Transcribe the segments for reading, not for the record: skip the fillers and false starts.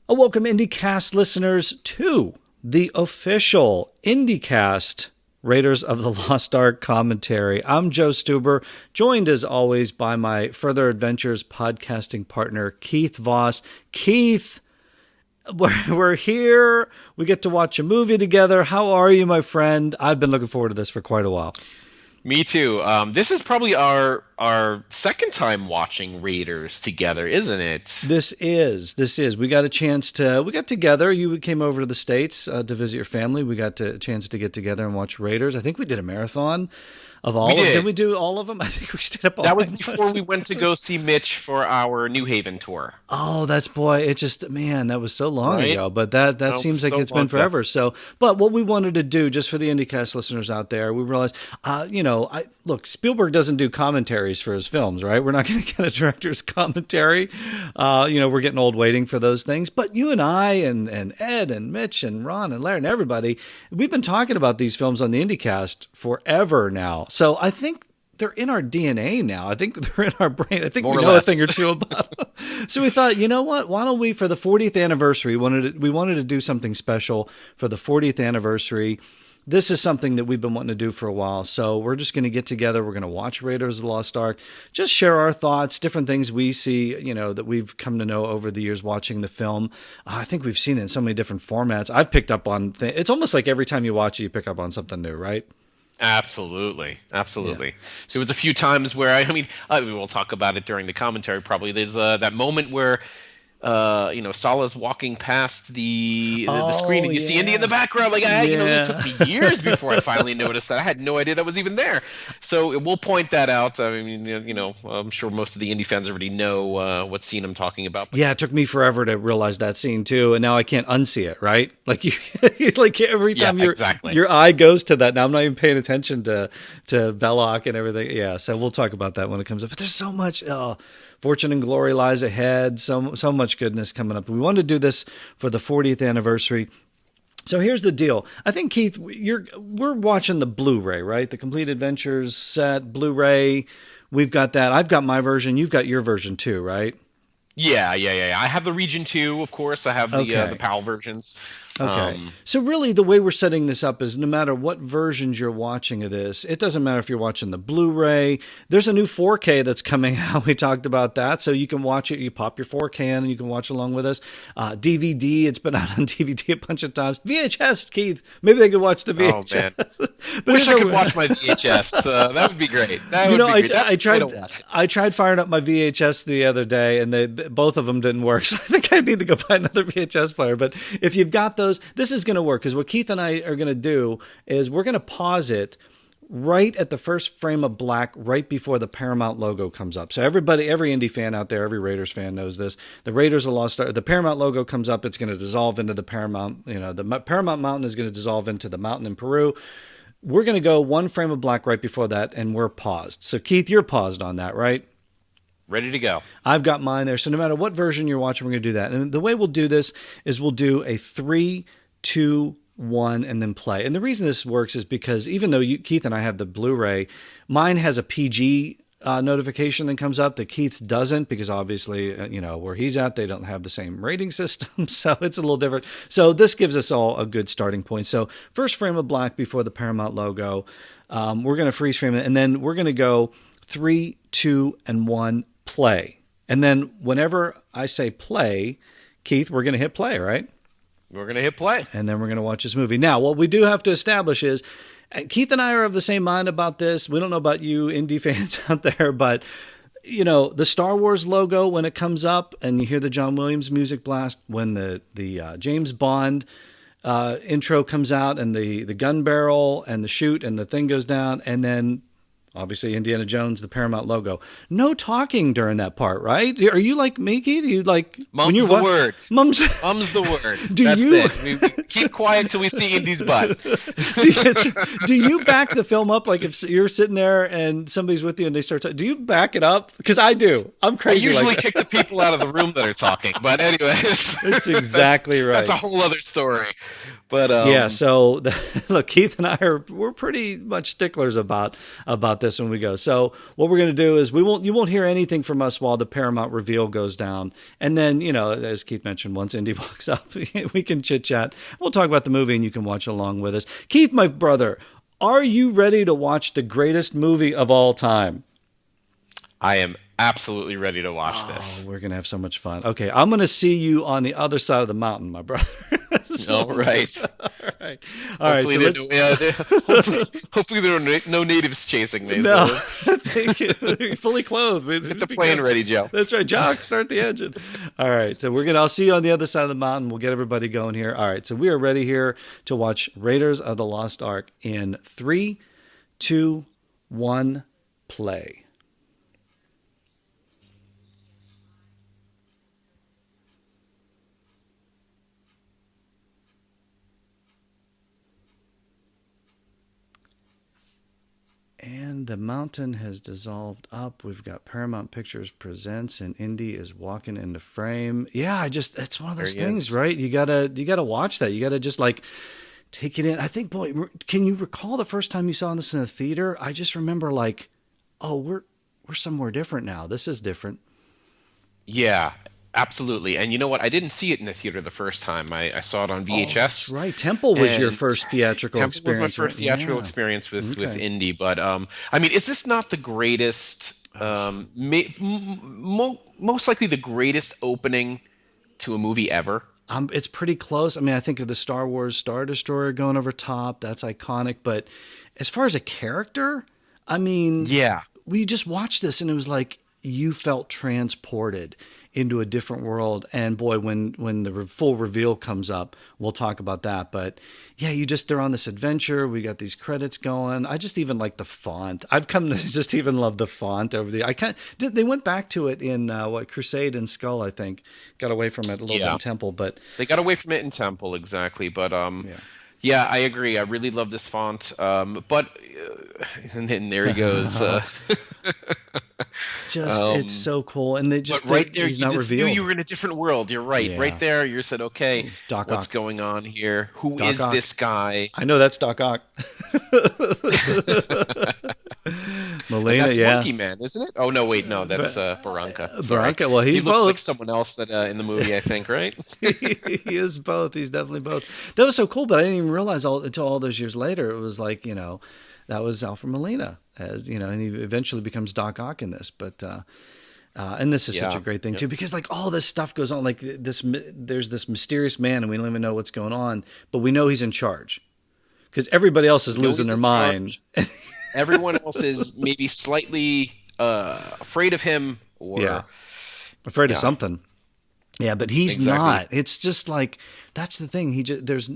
Welcome, IndyCast listeners, to the official IndyCast Raiders of the Lost Ark commentary. I'm Joe Stuber, joined as always by my Further Adventures podcasting partner, Keith Voss. Keith, we're here. We get to watch a movie together. How are you, my friend? I've been looking forward to this for quite a while. Me too. This is probably our second time watching Raiders together, isn't it? This is. We got together. You came over to the States to visit your family. We got a chance to get together and watch Raiders. I think we did a marathon of all of them. Did we do all of them? I think we stayed up all night. That was before we went to go see Mitch for our New Haven tour. Oh, that was so long ago. But that seems like it's been forever. So, but what we wanted to do, just for the IndyCast listeners out there, we realized, look, Spielberg doesn't do commentaries for his films, right? We're not going to get a director's commentary. We're getting old waiting for those things. But you and I and Ed and Mitch and Ron and Larry and everybody, we've been talking about these films on the IndyCast forever now. So I think they're in our DNA now. I think they're in our brain. I think we know a thing or two about them. So we thought, you know what? Why don't we, for the 40th anniversary, we wanted to do something special for the 40th anniversary. This is something that we've been wanting to do for a while. So we're just going to get together. We're going to watch Raiders of the Lost Ark, just share our thoughts, different things we see, that we've come to know over the years watching the film. I think we've seen it in so many different formats. I've picked up on it's almost like every time you watch it, you pick up on something new, right? Absolutely. Yeah. There was a few times where we'll talk about it during the commentary. Probably there's that moment where Salah's walking past the screen and you see Indy in the background. It took me years before I finally noticed that. I had no idea that was even there. So we'll point that out. I mean, I'm sure most of the Indy fans already know what scene I'm talking about. Yeah, it took me forever to realize that scene too, and now I can't unsee it. Right? Like you, like every time your eye goes to that. Now I'm not even paying attention to Belloc and everything. Yeah, so we'll talk about that when it comes up. But there's so much. Fortune and glory lies ahead. So much goodness coming up. We wanted to do this for the 40th anniversary. So here's the deal. I think, Keith, we're watching the Blu-ray, right? The Complete Adventures set, Blu-ray. We've got that. I've got my version. You've got your version too, right? Yeah. I have the Region 2, of course. I have the PAL versions. Okay. So really the way we're setting this up is no matter what versions you're watching of this, it doesn't matter if you're watching the Blu-ray. There's a new 4K that's coming out. We talked about that. So you can watch it. You pop your 4K in and you can watch along with us. DVD, it's been out on DVD a bunch of times. VHS, Keith. Maybe they could watch the VHS. Oh, man. But wish I could watch my VHS. That would be great. I tried firing up my VHS the other day and both of them didn't work. So I think I need to go buy another VHS player. But if you've got those, this is going to work, because what Keith and I are going to do is we're going to pause it right at the first frame of black, right before the Paramount logo comes up. So every Indy fan out there, every Raiders fan knows this. The Raiders of Lost Ark, the Paramount logo comes up. It's going to dissolve into the Paramount. The Paramount Mountain is going to dissolve into the mountain in Peru. We're going to go one frame of black right before that, and we're paused. So Keith, you're paused on that, right? Ready to go. I've got mine there. So no matter what version you're watching, we're going to do that. And the way we'll do this is we'll do a 3, 2, 1, and then play. And the reason this works is because even though Keith and I have the Blu-ray, mine has a PG notification that comes up that Keith's doesn't, because obviously, where he's at, they don't have the same rating system. So it's a little different. So this gives us all a good starting point. So first frame of black before the Paramount logo. We're going to freeze frame it. And then we're going to go 3, 2, and 1. Play. And then whenever I say play, Keith, we're going to hit play, right? We're going to hit play. And then we're going to watch this movie. Now, what we do have to establish is, Keith and I are of the same mind about this. We don't know about you Indy fans out there, but, the Star Wars logo, when it comes up and you hear the John Williams music blast, when the James Bond intro comes out and the gun barrel and the chute and the thing goes down, and then obviously Indiana Jones, the Paramount logo. No talking during that part, right? Are you like me, Keith? You like Mum's the word. Mum's the word. That's it. We keep quiet till we see Indy's butt. do you back the film up? Like if you're sitting there and somebody's with you and they start talking, do you back it up? Because I do. I'm crazy. I usually like kick the people out of the room that are talking. But anyway, that's exactly right. That's a whole other story. But yeah. So look, Keith and I we're pretty much sticklers about this. this when we go. So what we're going to do is you won't hear anything from us while the Paramount reveal goes down. And then, as Keith mentioned, once Indy walks up, we can chit chat. We'll talk about the movie and you can watch along with us. Keith, my brother, are you ready to watch the greatest movie of all time? I am absolutely ready to watch this. We're going to have so much fun. Okay, I'm going to see you on the other side of the mountain, my brother. All right. All right. Hopefully there are no natives chasing me. No, you're fully clothed. Get the plane ready, Joe. That's right, Jock. Start the engine. All right. So I'll see you on the other side of the mountain. We'll get everybody going here. All right. So we are ready here to watch Raiders of the Lost Ark in 3, 2, 1, play. And the mountain has dissolved up. We've got Paramount Pictures Presents, and Indy is walking into frame. Yeah, it's one of those things, right? You gotta watch that. You gotta just like take it in. I think, boy, can you recall the first time you saw this in a theater? I just remember like, oh, we're somewhere different now. This is different. Yeah. Absolutely. And you know what? I didn't see it in the theater the first time. I saw it on VHS. That's right. Temple was your first theatrical experience. Temple was my first theatrical experience with Indy. But, I mean, is this not the greatest, most likely the greatest opening to a movie ever? It's pretty close. I mean, I think of the Star Wars Star Destroyer going over top. That's iconic. But as far as a character, I mean, yeah, we just watched this and it was like you felt transported into a different world. And boy, when the full reveal comes up, we'll talk about that. But yeah, they're on this adventure. We got these credits going. I just even like the font. I've come to just even love the font over they went back to it in Crusade and Skull, I think. Got away from it a little bit in Temple, but they got away from it in Temple, exactly. But yeah, I agree. I really love this font. But and then there he goes. It's so cool, and they just right there, he's you not just revealed. knew you were in a different world. You're right. Yeah. Right there, you said, "Okay, what's going on here? Who is this guy?" I know that's Doc Ock. Melina, that's Monkey Man, isn't it? Oh no, wait, no, that's Barranca. Barranca. Well, he looks like someone else that in the movie, I think, right? He is both. He's definitely both. That was so cool, but I didn't even realize until all those years later. It was like that was Alfred Molina, and he eventually becomes Doc Ock in this. But and this is such a great thing too, because like all this stuff goes on. Like there's this mysterious man, and we don't even know what's going on, but we know he's in charge because everybody else is losing their mind. Everyone else is maybe slightly afraid of him, or afraid of something. Yeah, but he's not. It's just like that's the thing.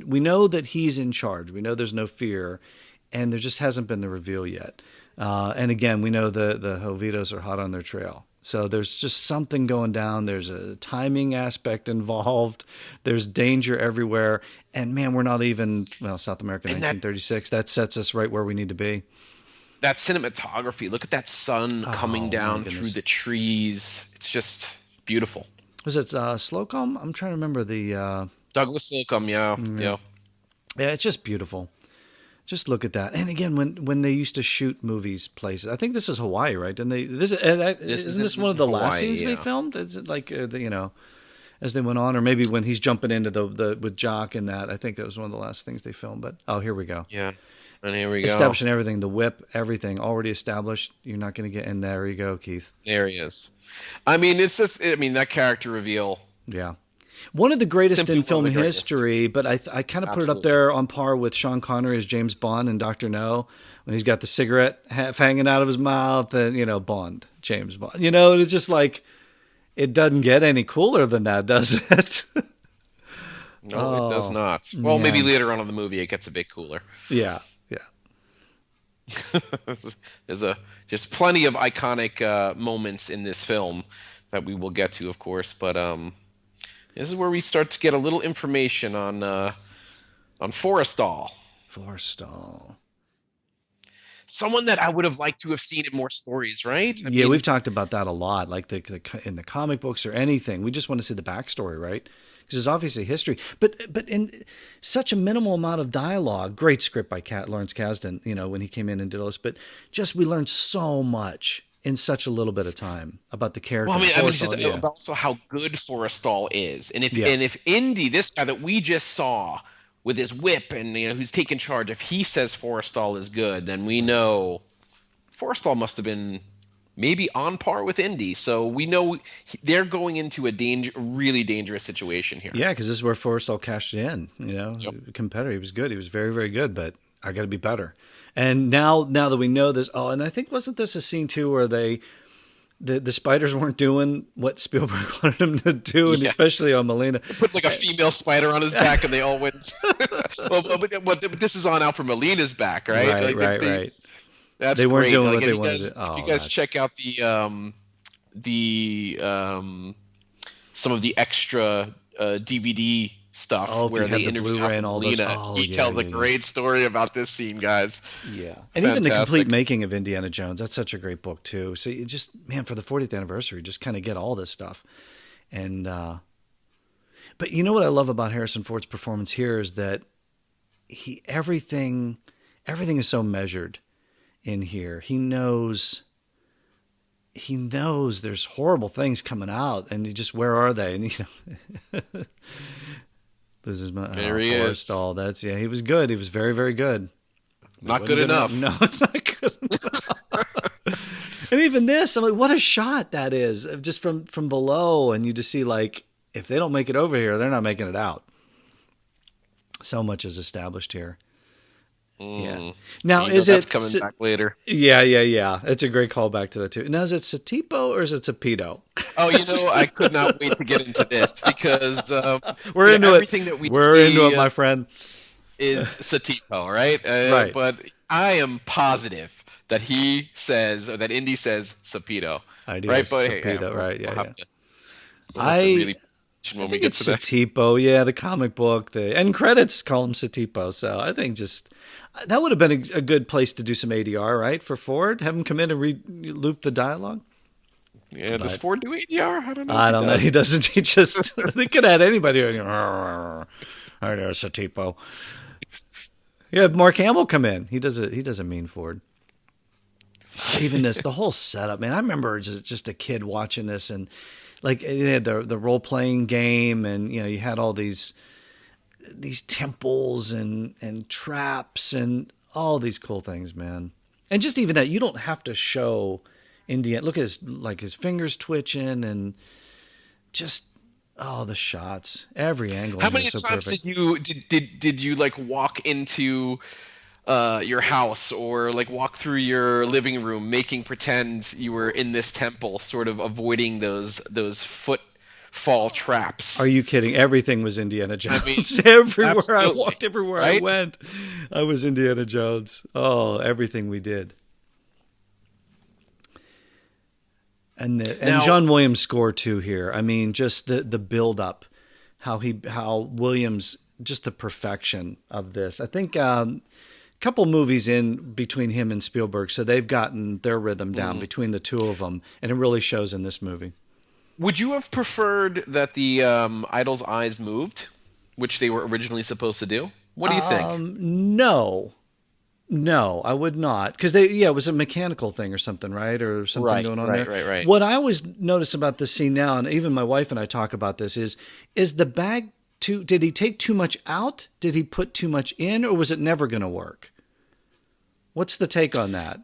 We know that he's in charge. We know there's no fear, and there just hasn't been the reveal yet. And again, we know the Jovitos are hot on their trail. So there's just something going down. There's a timing aspect involved. There's danger everywhere. And man, we're not even South America 1936. That sets us right where we need to be. That cinematography. Look at that sun coming down through the trees. It's just beautiful. Was it Slocum? I'm trying to remember the Douglas Slocum. Yeah. Yeah, it's just beautiful. Just look at that. And again, when they used to shoot movies places, I think this is Hawaii, right? And isn't this one of the last scenes they filmed? Is it like as they went on, or maybe when he's jumping into the with Jock and that? I think that was one of the last things they filmed. But here we go. Yeah. And here we go. Establishing everything, the whip, everything already established. You're not going to get in. There you go, Keith. There he is. I mean, it's just. I mean, that character reveal. Yeah, one of the greatest in film history. But I kind of put it up there on par with Sean Connery as James Bond and Dr. No, when he's got the cigarette hanging out of his mouth, and Bond, James Bond. It's just like it doesn't get any cooler than that, does it? No, it does not. Well, maybe later on in the movie it gets a bit cooler. Yeah. There's plenty of iconic moments in this film that we will get to, of course, but this is where we start to get a little information on Forrestal. Forrestal. someone that I would have liked to have seen in more stories, right? I mean, we've talked about that a lot, like in the comic books or anything. We just want to see the backstory, right? Because there's obviously history, but in such a minimal amount of dialogue. Great script by Lawrence Kasdan, when he came in and did all this, but just we learned so much in such a little bit of time about the character. Well, I mean, just about also how good Forrestal is, and if Indy, this guy that we just saw with his whip and who's taking charge, if he says Forrestal is good, then we know Forrestal must have been maybe on par with Indy. So we know they're going into a really dangerous situation here. Yeah, because this is where Forrestal cashed it in. Competitor, he was good. He was very, very good, but I got to be better. And now that we know this, and I think wasn't this a scene too where the spiders weren't doing what Spielberg wanted them to do, and especially on Melina. They put like a female spider on his back, and they all went. but this is on Alfred Molina's back, right? Right. That's they weren't great. doing what they wanted to. If you guys check out the some of the extra DVD stuff where they interview Alfred Molina, he tells a great story about this scene, guys. Yeah, and even the complete making of Indiana Jones. That's such a great book too. So you just, for the 40th anniversary, just kind of get all this stuff. And but you know what I love about Harrison Ford's performance here is that everything is so measured in here. He knows there's horrible things coming out, and you just, where are they? And this is my Forrestal. That's he was good. He was very, very good. Not good enough. No, it's not good enough. And even this, I'm like, what a shot that is, just from below, and you just see, like, if they don't make it over here, they're not making it out. So much is established here. Yeah. Now, is it coming back later? Yeah. It's a great callback to that too. Now, is it Satipo or is it Sapido? Oh, I could not wait to get into this because we're into everything it. That we're into it, my friend. Is Satipo, right? Right. But I am positive that he says, or that Indy says, Sapido. I do. Right, but Sapido, right? Yeah. When I think it's Satipo. Yeah, the comic book, the end credits call him Satipo. So I think that would have been a good place to do some ADR, right, for Ford. Have him come in and loop the dialogue. Yeah, does Ford do ADR? I don't know. I don't know. He doesn't. He just they could have had anybody. Hi there, Satipo. Yeah, Mark Hamill come in. He doesn't mean Ford. Even the whole setup, man. I remember just a kid watching this, and like they had the role playing game, and you had all these temples and traps and all these cool things, man. And just even that, you don't have to show Indiana. Look at his fingers twitching and just the shots, every angle. How many times did you like walk into your house or like walk through your living room, making pretend you were in this temple, sort of avoiding those footfall traps? Are you kidding? Everything was Indiana Jones. I mean, everywhere absolutely. I walked, everywhere I went, I was Indiana Jones. Oh, everything we did. And John Williams' score too here. I mean, just the build up, how Williams, just the perfection of this. I think couple movies in between him and Spielberg, so they've gotten their rhythm down between the two of them, and it really shows in this movie. Would you have preferred that the idol's eyes moved, which they were originally supposed to do? What do you think? No, I would not, because it was a mechanical thing or something, right, or something going on there. Right. What I always notice about this scene now, and even my wife and I talk about this, is the bag too? Did he take too much out? Did he put too much in, or was it never going to work? What's the take on that?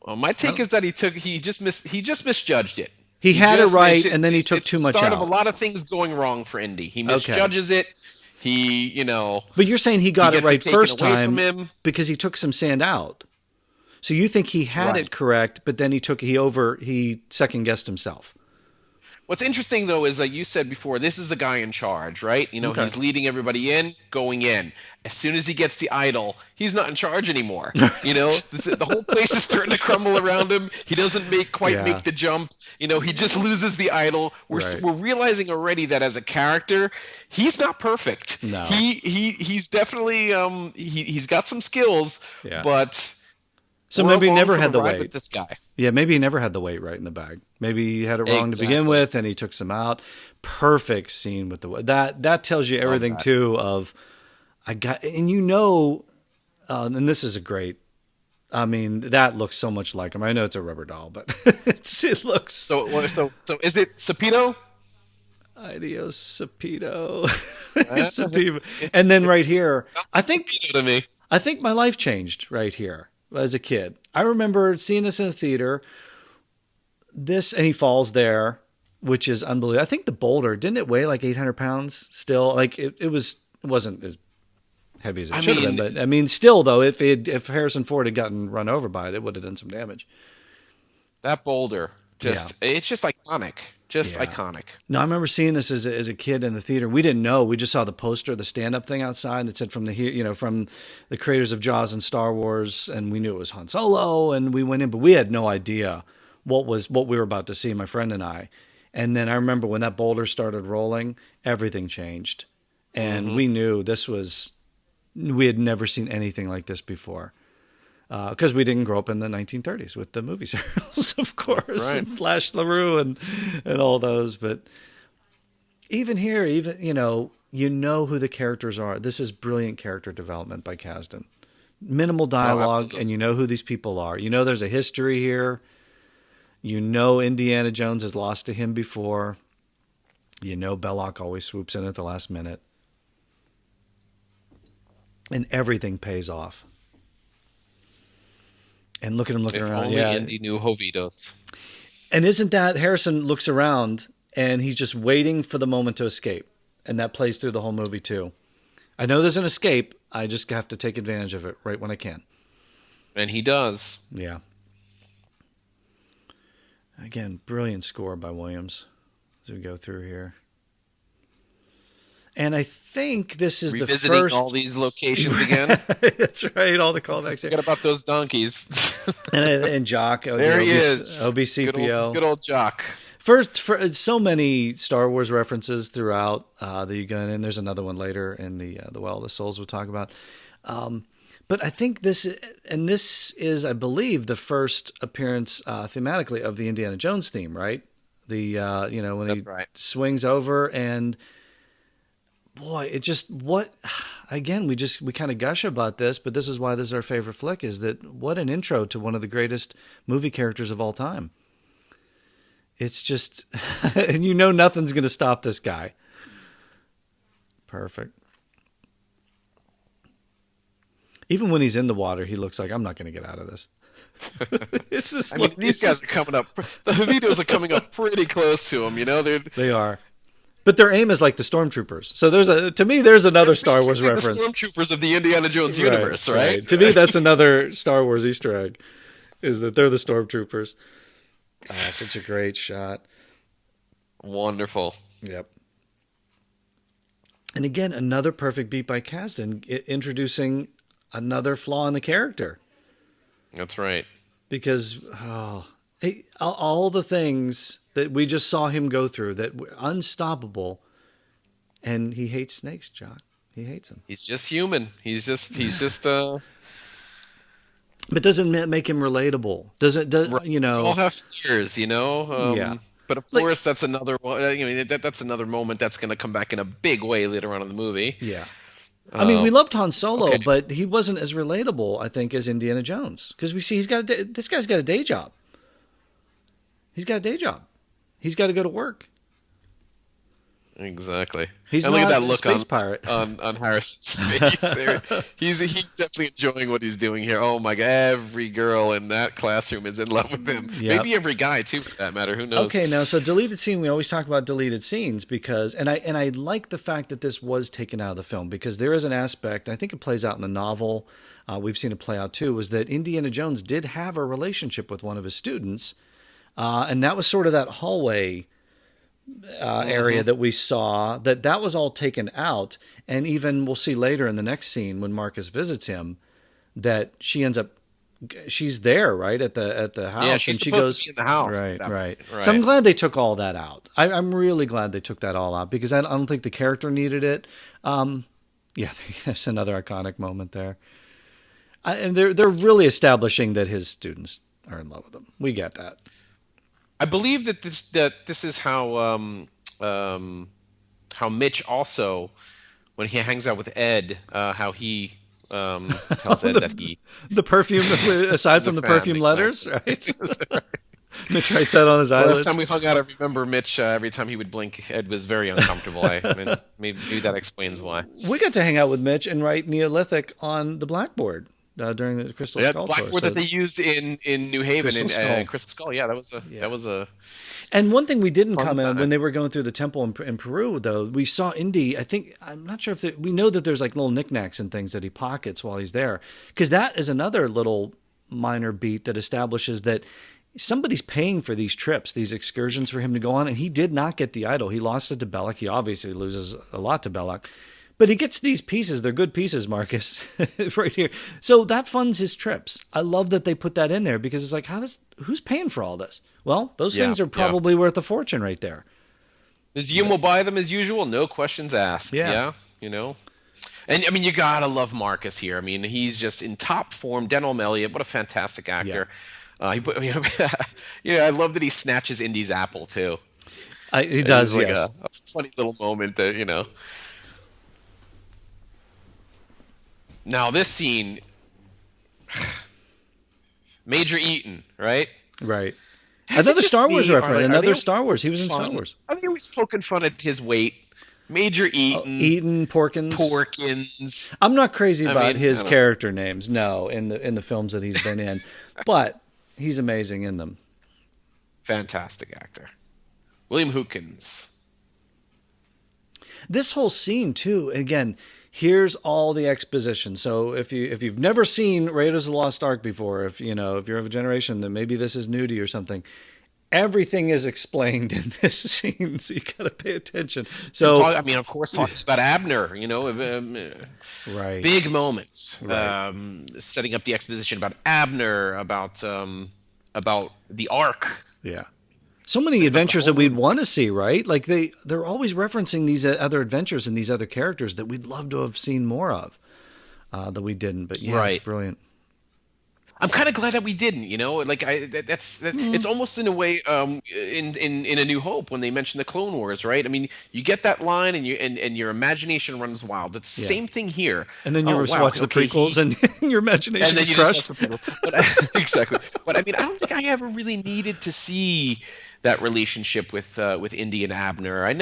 Well, my take is that he just misjudged it. He had it right, and then he took too much out. It's the start of a lot of things going wrong for Indy. He misjudges it. But you're saying he got it right first time because he took some sand out. So you think he had it correct, but then he second guessed himself. What's interesting, though, is that you said before, this is the guy in charge, right? He's leading everybody going in. As soon as he gets the idol, he's not in charge anymore. The whole place is starting to crumble around him. He doesn't quite make the jump. He just loses the idol. We're realizing already that as a character, he's not perfect. No. He's definitely he's got some skills, but So maybe he never had the ride weight. With this guy. Yeah, maybe he never had the weight right in the bag. Maybe he had it wrong to begin with, and he took some out. Perfect scene with the weight. That tells you everything too. And this is a great. I mean, that looks so much like him. I know it's a rubber doll, but it looks. So is it Sapito? Adios, Sapito. And then right here, I think my life changed right here as a kid. I remember seeing this in the theater. And he falls there, which is unbelievable. I think the boulder, didn't it weigh like 800 pounds still? Like it wasn't as heavy as it should have been. But I mean, still though, if Harrison Ford had gotten run over by it, it would have done some damage. That boulder, it's just iconic. Iconic. No, I remember seeing this as a kid in the theater. We didn't know. We just saw the poster, the stand-up thing outside. It said from the creators of Jaws and Star Wars, and we knew it was Han Solo. And we went in, but we had no idea what we were about to see, my friend and I. And then I remember when that boulder started rolling, everything changed, and we knew we had never seen anything like this before. Because we didn't grow up in the 1930s with the movie serials, of course, and Flash LaRue and all those. But even here, you know who the characters are. This is brilliant character development by Kasdan. Minimal dialogue, and you know who these people are. You know there's a history here. You know Indiana Jones has lost to him before. You know Belloc always swoops in at the last minute. And everything pays off. And look at him looking around. Only Indy knew Jovitos. And isn't that Harrison looks around and he's just waiting for the moment to escape. And that plays through the whole movie too. I know there's an escape. I just have to take advantage of it right when I can. And he does. Yeah. Again, brilliant score by Williams as we go through here. And I think this is Revisiting the first. All these locations again. That's right. All the callbacks here. Forget about those donkeys. and Jock. There he is. OBCPO. Good old Jock. First, for so many Star Wars references throughout that you go in. There's another one later in the Well of the Souls we'll talk about. But I think this is, I believe, the first appearance thematically of the Indiana Jones theme, right? When That's he right. swings over and. Boy, it just we kind of gush about this, but this is why this is our favorite flick, is that what an intro to one of the greatest movie characters of all time. It's just, and nothing's going to stop this guy. Perfect. Even when he's in the water, he looks like, I'm not going to get out of this. These guys are coming up. The Jovitos are coming up pretty close to him, They are. But their aim is like the stormtroopers. So there's another Star Wars reference. The stormtroopers of the Indiana Jones universe, right? To me, that's another Star Wars Easter egg, is that they're the stormtroopers. Such a great shot. Wonderful. Yep. And again, another perfect beat by Kasdan, introducing another flaw in the character. That's right. Because all the things that we just saw him go through that were unstoppable, and he hates snakes, John. He hates them. He's just human. He's just. But doesn't make him relatable? We all have fears, yeah. But of course, that's another one. That's another moment that's going to come back in a big way later on in the movie. Yeah. We loved Han Solo, but he wasn't as relatable, I think, as Indiana Jones, because we see this guy's got a day job. He's got a day job. He's got to go to work. Exactly. He's and not look at that a look space pirate. on Harrison's face there. He's definitely enjoying what he's doing here. Oh my God! Every girl in that classroom is in love with him. Yep. Maybe every guy too, for that matter. Who knows? Okay, now so deleted scene. We always talk about deleted scenes because, and I like the fact that this was taken out of the film, because there is an aspect. I think it plays out in the novel. We've seen it play out too. Was that Indiana Jones did have a relationship with one of his students. And that was sort of that hallway area that we saw, that was all taken out. And even we'll see later in the next scene when Marcus visits him, that she's there, right, at the house. Yeah, she's supposed to be in the house. Right. So I'm glad they took all that out. I'm really glad they took that all out, because I don't think the character needed it. There's another iconic moment there. And they're really establishing that his students are in love with him. We get that. I believe that this is how Mitch also, when he hangs out with Ed, how he tells Ed that the perfume, aside from the perfume letters, right? Mitch writes that on his eyelids. Last time we hung out, I remember Mitch, every time he would blink, Ed was very uncomfortable. Maybe that explains why. We got to hang out with Mitch and write Neolithic on the blackboard during the Crystal Skull tour. The blackboard that they used in New Haven in Crystal Skull. Yeah, that was a. And one thing we didn't comment on when they were going through the temple in Peru, though, we saw Indy. I'm not sure if we know that there's like little knickknacks and things that he pockets while he's there, because that is another little minor beat that establishes that somebody's paying for these trips, these excursions for him to go on, and he did not get the idol. He lost it to Belloc. He obviously loses a lot to Belloc. But he gets these pieces. They're good pieces, Marcus, right here. So that funds his trips. I love that they put that in there because it's like, who's paying for all this? Well, those things are probably worth a fortune right there. Museum will buy them as usual. No questions asked. Yeah. And I mean, you gotta love Marcus here. I mean, he's just in top form. Denholm Elliott, what a fantastic actor. I love that he snatches Indy's apple too. He does. Like a funny little moment that. Now this scene, Major Eaton, right? Right. Another Star Wars reference. Another Star Wars. He was in Star Wars. I think he was poking fun at his weight. Major Eaton. Porkins. I'm not crazy about his character names. No, in the films that he's been in, but he's amazing in them. Fantastic actor. William Hootkins. This whole scene too. Again. Here's all the exposition. So if you've never seen Raiders of the Lost Ark before, if you're of a generation that maybe this is new to you or something, everything is explained in this scene. So you got to pay attention. So of course, talking about Abner, right, big moments, right. Setting up the exposition about Abner, about the Ark. Yeah. So many adventures that we'd want to see, right? Like they're always referencing these other adventures and these other characters that we'd love to have seen more of, that we didn't. But yeah, It's brilliant. I'm kind of glad that we didn't. It's almost in a way in A New Hope when they mention the Clone Wars, right? I mean, you get that line and your imagination runs wild. It's the same thing here. And then you watch the prequels and your imagination is crushed. Exactly. But I mean, I don't think I ever really needed to see that relationship with Indy and Abner. I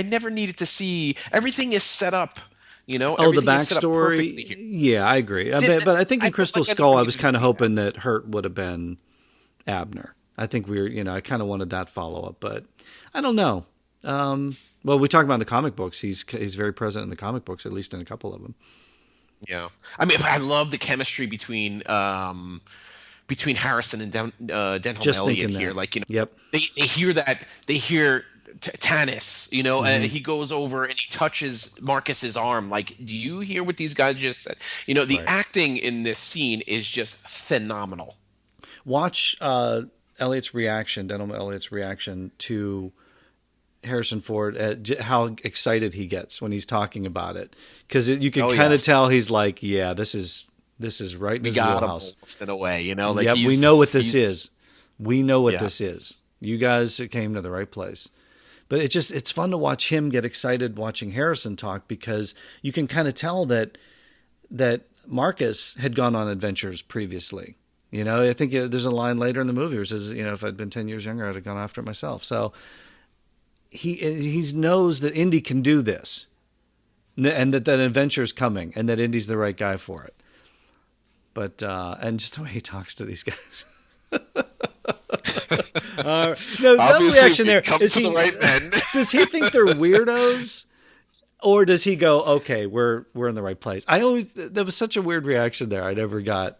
never needed to see. Everything is set up. The backstory. Yeah, I agree. But I think in Crystal Skull, I was kind of hoping that Hurt would have been Abner. I think I kind of wanted that follow up, but I don't know. Well, we talk about in the comic books. He's very present in the comic books, at least in a couple of them. Yeah, I mean, I love the chemistry between Harrison and Denholm Elliott here. Yep. They hear that. They hear Tanis, and he goes over and he touches Marcus's arm. Like, do you hear what these guys just said? The acting in this scene is just phenomenal. Watch Denholm Elliott's reaction to Harrison Ford, how excited he gets when he's talking about it, because you can kind of tell he's like, yeah, this is right in his wheelhouse. In a way, we know what this is. We know what this is. You guys came to the right place. But it's fun to watch him get excited watching Harrison talk, because you can kind of tell that Marcus had gone on adventures previously. I think there's a line later in the movie where it says, if I'd been 10 years younger, I'd have gone after it myself. So he knows that Indy can do this, and that adventure's coming, and that Indy's the right guy for it. But and just the way he talks to these guys. No reaction there. Is he, does he think they're weirdos, or does he go, okay, we're in the right place? That was such a weird reaction there. I never got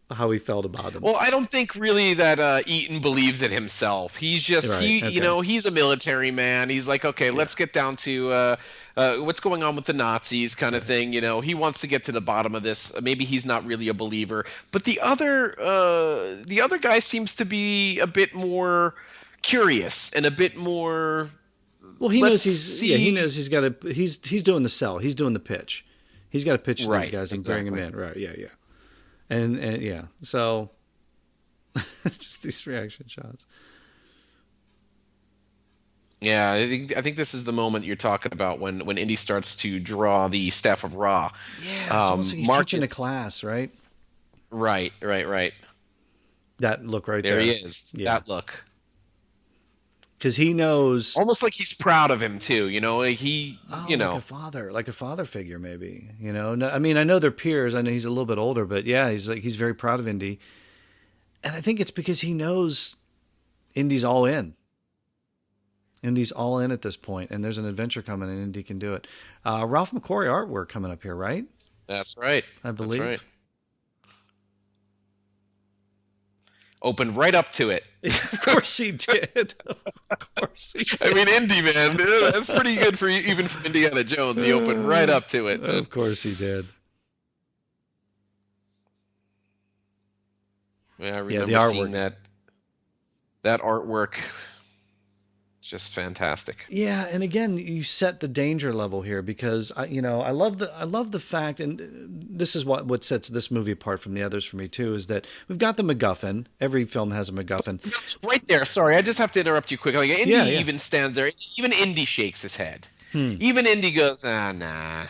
how he felt about him. Well, I don't think really that Eaton believes it himself. He's just he's a military man. He's like, okay, let's get down to what's going on with the Nazis, kind of thing. He wants to get to the bottom of this. Maybe he's not really a believer, but the other guy seems to be a bit more curious and a bit more. Well, he knows he's got to. He's doing the sell. He's doing the pitch. He's got to pitch to these guys and bring them in. Right? Yeah. And yeah, so it's just these reaction shots. Yeah, I think this is the moment you're talking about when Indy starts to draw the Staff of Ra. Yeah, it's almost like he's teaching a class, right? Right. That look right there. There he is. Yeah. That look. Because he knows, almost like he's proud of him too. Like a father figure, maybe. No, I mean, I know they're peers. I know he's a little bit older, but yeah, he's very proud of Indy, and I think it's because he knows Indy's all in. Indy's all in at this point, and there's an adventure coming, and Indy can do it. Ralph McQuarrie artwork coming up here, right? That's right. I believe. That's right. Opened right up to it. Of course he did. Of course he did. I mean, Indy, man, that's pretty good for even for Indiana Jones. He opened right up to it. Of course he did. Yeah, I remember seeing that artwork. Just fantastic. Yeah, and again, you set the danger level here because I love the fact, and this is what sets this movie apart from the others for me too, is that we've got the MacGuffin. Every film has a MacGuffin. Right there. Sorry, I just have to interrupt you quickly. Like, Indy even stands there. Even Indy shakes his head. Even Indy goes, nah,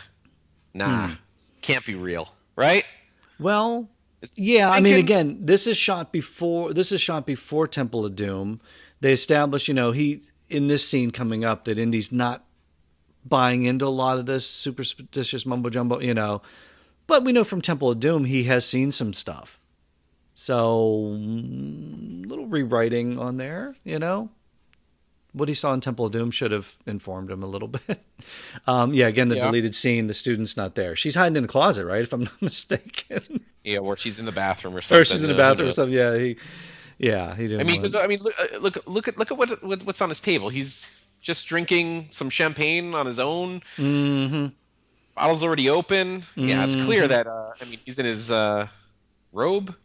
can't be real, right? Well, yeah. I mean, again, this is shot before Temple of Doom. They establish, in this scene coming up, that Indy's not buying into a lot of this superstitious mumbo jumbo, but we know from Temple of Doom he has seen some stuff. So, little rewriting on there, what he saw in Temple of Doom should have informed him a little bit. Again, the deleted scene, the student's not there. She's hiding in the closet, right? If I'm not mistaken. Yeah, or she's in the bathroom or something. Or she's in the bathroom or something. Yeah, he didn't. I mean, look at what's on his table. He's just drinking some champagne on his own. Mm-hmm. Bottle's already open. Mm-hmm. Yeah, it's clear that he's in his robe.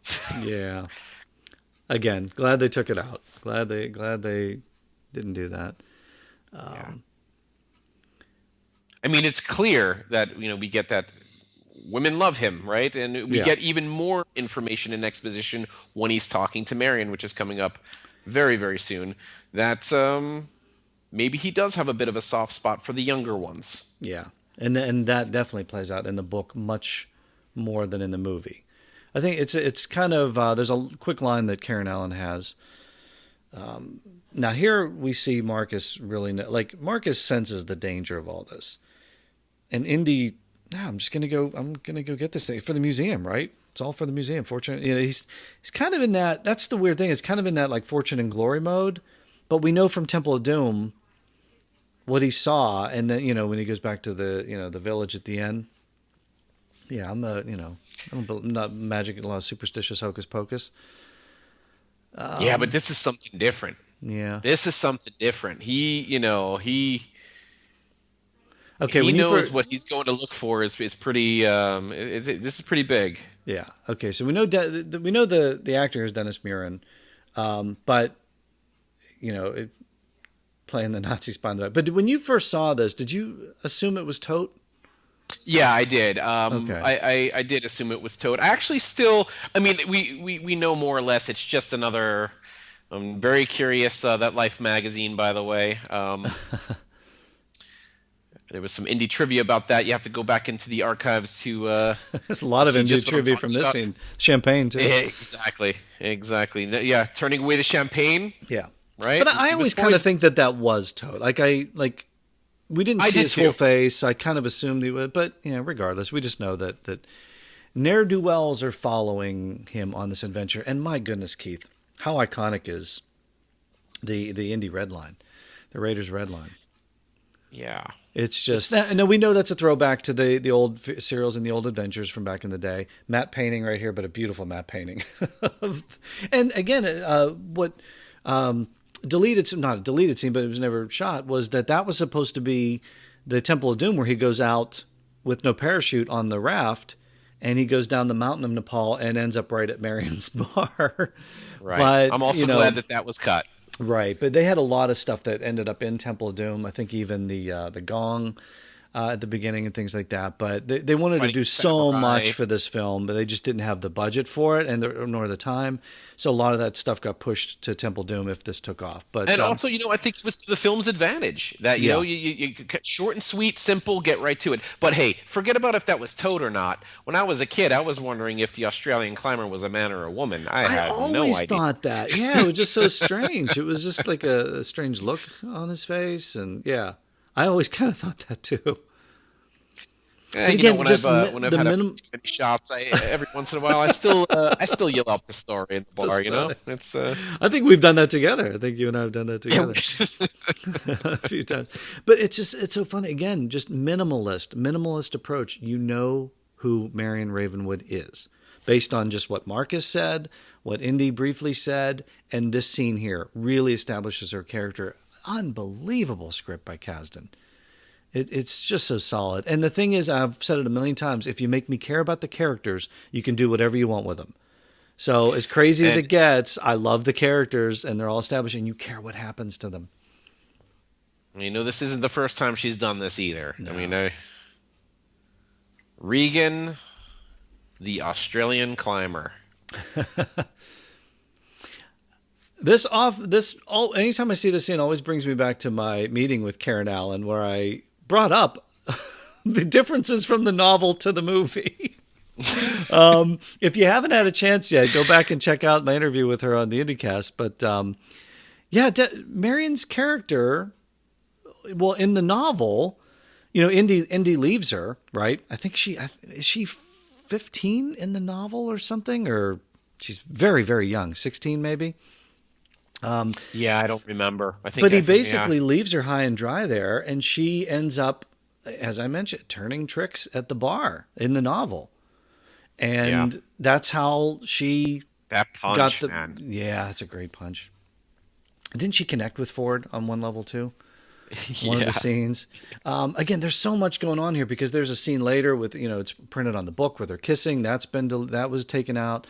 Yeah. Again, glad they took it out. Glad they didn't do that. Yeah. I mean, it's clear that we get that women love him, right? And we get even more information and exposition when he's talking to Marion, which is coming up very, very soon. That maybe he does have a bit of a soft spot for the younger ones. Yeah, and that definitely plays out in the book much more than in the movie. I think it's kind of there's a quick line that Karen Allen has. Now here we see Marcus Marcus senses the danger of all this, and Indy. No, I'm gonna go get this thing for the museum, right? It's all for the museum. Fortune, he's kind of in that. That's the weird thing. It's kind of in that like fortune and glory mode. But we know from Temple of Doom what he saw, and then when he goes back to the the village at the end. Yeah, I'm not magic, a lot of superstitious hocus pocus. Yeah, but this is something different. Yeah, this is something different. He. Okay, he knows what he's going to look for is pretty. This is pretty big. Yeah. Okay, so we know the actor is Dennis Muren, but playing the Nazi spy in the back. But when you first saw this, did you assume it was Toht? Yeah, I did. Okay. I did assume it was Toht. Actually, still, I mean, we know more or less. It's just another. I'm very curious. That Life magazine, by the way. There was some indie trivia about that. You have to go back into the archives to. There's a lot of indie trivia from this scene. Champagne too. Exactly. Yeah, turning away the champagne. Yeah. Right. But I always kind of think that was Toht. We didn't see his full face. I kind of assumed he would, but regardless, we just know that ne'er-do-wells are following him on this adventure. And my goodness, Keith, how iconic is the Indy red line, the Raiders red line? Yeah. It's just no. We know that's a throwback to the old serials and the old adventures from back in the day. Matte painting right here, but a beautiful matte painting. And again, what deleted, not a deleted scene, but it was never shot, was that was supposed to be the Temple of Doom, where he goes out with no parachute on the raft, and he goes down the mountain of Nepal and ends up right at Marion's bar. Right. But, I'm also glad that was cut. Right, but they had a lot of stuff that ended up in Temple of Doom. I think even the gong at the beginning and things like that. But they wanted Fighting to do so samurai. much for this film, but they just didn't have the budget for it, nor the time. So a lot of that stuff got pushed to Temple Doom if this took off. But also, I think it was to the film's advantage that you short and sweet, simple, get right to it. But hey, forget about if that was Toad or not. When I was a kid, I was wondering if the Australian climber was a man or a woman. I had no idea. I always thought that. Yeah, it was just so strange. It was just like a strange look on his face, and yeah. I always kind of thought that too. Again, when I've had many shots, every once in a while I still yell out the story in the bar. It's. I think we've done that together. I think you and I have done that together a few times. But it's so funny. Again, just minimalist approach. You know who Marion Ravenwood is based on just what Marcus said, what Indy briefly said, and this scene here really establishes her character. Unbelievable script by Kasdan. It's just so solid. And the thing is, I've said it a million times, if you make me care about the characters, you can do whatever you want with them. So as crazy as it gets, I love the characters, and they're all established, and you care what happens to them. This isn't the first time she's done this either. No. Regan, the Australian climber. Anytime I see this scene, always brings me back to my meeting with Karen Allen, where I brought up the differences from the novel to the movie. If you haven't had a chance yet, go back and check out my interview with her on the IndyCast. But Marion's character, well, in the novel, Indy leaves her, right? I think is she 15 in the novel or something, or she's very, very young, 16 maybe. I don't remember. But he basically leaves her high and dry there, and she ends up, as I mentioned, turning tricks at the bar in the novel, and that's how she got the man. Yeah, that's a great punch. Didn't she connect with Ford on one level too? One of the scenes. Again, there's so much going on here because there's a scene later with it's printed on the book with her kissing. That was taken out.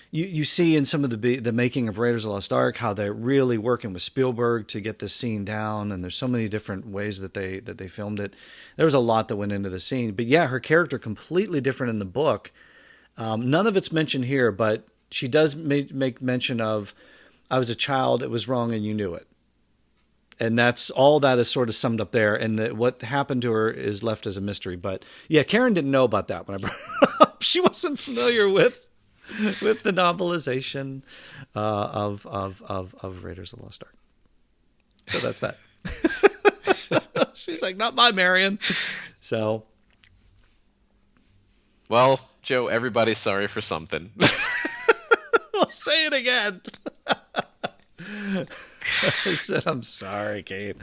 You see in some of the making of Raiders of the Lost Ark how they're really working with Spielberg to get this scene down, and there's so many different ways that they filmed it. There was a lot that went into the scene, but yeah, her character completely different in the book. None of it's mentioned here, but she does make mention of, "I was a child, it was wrong, and you knew it," and that's all that is sort of summed up there. And what happened to her is left as a mystery. But yeah, Karen didn't know about that when I brought it up. She wasn't familiar with the novelization of Raiders of the Lost Ark. So that's that. She's like, not my Marion. So. Well, Joe, everybody's sorry for something. Well, say it again. I said, I'm sorry, Kate.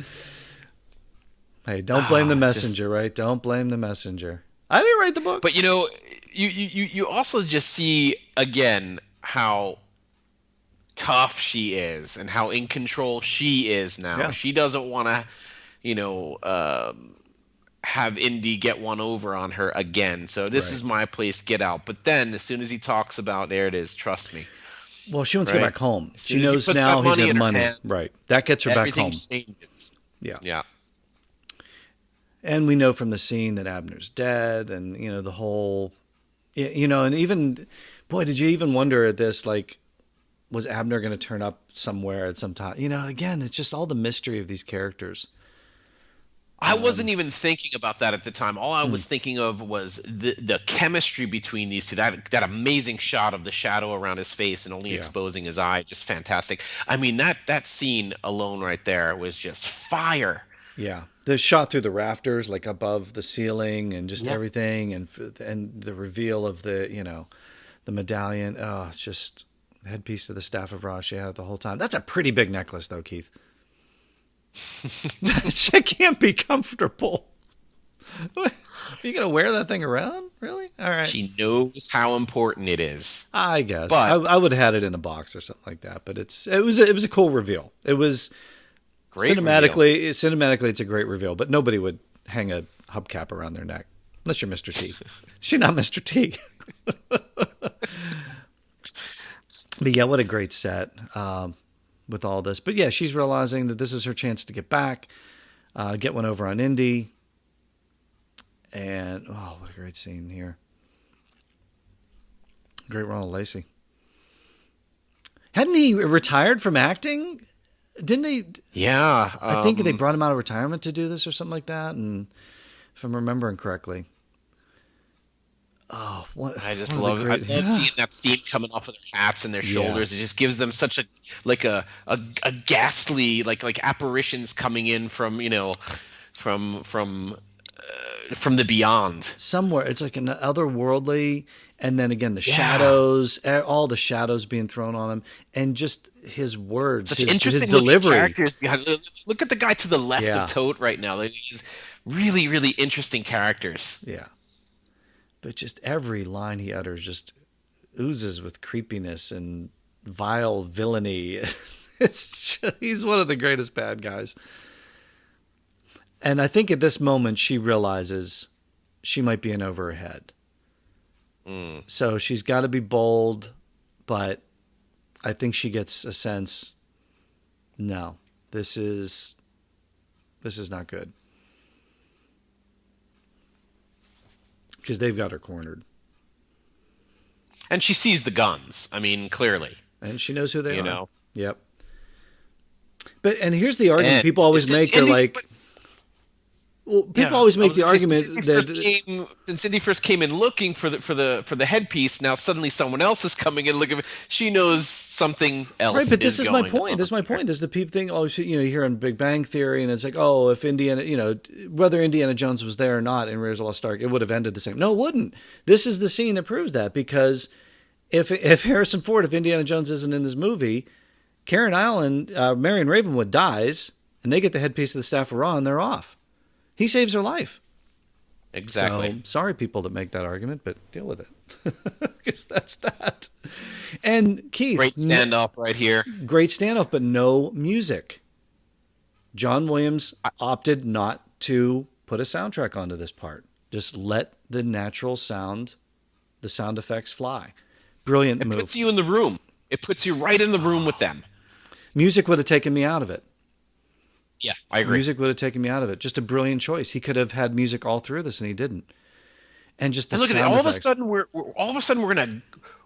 Hey, don't blame the messenger, right? Don't blame the messenger. I didn't write the book. But you also just see again how tough she is and how in control she is now. Yeah. She doesn't want to, have Indy get one over on her again. So this is my place, get out. But then as soon as he talks about, there it is, trust me. Well, she wants to go back home. She knows now he's got money. Hands, right. That gets her back home. Changes. Yeah. Yeah. And we know from the scene that Abner's dead, and the whole, and even, boy, did you even wonder at this, like, was Abner going to turn up somewhere at some time? Again, it's just all the mystery of these characters. I wasn't even thinking about that at the time. All I was thinking of was the chemistry between these two. That amazing shot of the shadow around his face and only exposing his eye, just fantastic. I mean, that scene alone right there was just fire. Yeah, the shot through the rafters, like above the ceiling, and just everything, and the reveal of the medallion. Oh, it's just headpiece of the staff of Ra she had it the whole time. That's a pretty big necklace, though, Keith. It can't be comfortable. Are you gonna wear that thing around? Really? All right. She knows how important it is. I guess. But I would have had it in a box or something like that. But it was a cool reveal. It was great cinematically. Cinematically, it's a great reveal. But nobody would hang a hubcap around their neck unless you're Mr. T. She's not Mr. T. But yeah, what a great set. With all this. But yeah, she's realizing that this is her chance to get back, get one over on Indy. And oh, what a great scene here. Great Ronald Lacey. Hadn't he retired from acting? Didn't he? Yeah. I think they brought him out of retirement to do this or something like that. And if I'm remembering correctly. Oh, what I just love seeing that steam coming off of their hats and their shoulders. It just gives them such a ghastly like apparitions coming in from from the beyond. Somewhere it's like an otherworldly, and then again the shadows, all the shadows being thrown on him, and just his words, such his interesting delivery. Characters. Look at the guy to the left of Tote right now. He's really, really interesting characters. Yeah. But just every line he utters just oozes with creepiness and vile villainy. He's one of the greatest bad guys. And I think at this moment she realizes she might be in over her head. So she's got to be bold, but I think she gets a sense, no, this is not good. Because they've got her cornered. And she sees the guns. I mean, clearly. And she knows who they are. You know? Yep. And here's the argument people always make. They're like... people always make the argument that since Indy first came in looking for the headpiece, now suddenly someone else is coming in looking. She knows something else. Right, but this is my point. This is my point. This is the peep thing. Always, you hear on Big Bang Theory, and it's like, oh, if Indiana, whether Indiana Jones was there or not in Raiders of the Lost Ark, it would have ended the same. No, it wouldn't. This is the scene that proves that, because if Harrison Ford, if Indiana Jones isn't in this movie, Karen Island, Marion Ravenwood dies, and they get the headpiece of the Staff of Ra, and they're off. He saves her life. Exactly. So, sorry, people that make that argument, but deal with it. Because that's that. And Keith. Great standoff right here. Great standoff, but no music. John Williams opted not to put a soundtrack onto this part. Just let the natural sound, the sound effects fly. Brilliant move. It puts you in the room. It puts you right in the room with them. Music would have taken me out of it. Yeah, I agree. Music would have taken me out of it. Just a brilliant choice. He could have had music all through this, and he didn't. And just the look sound at it. All effects. of a sudden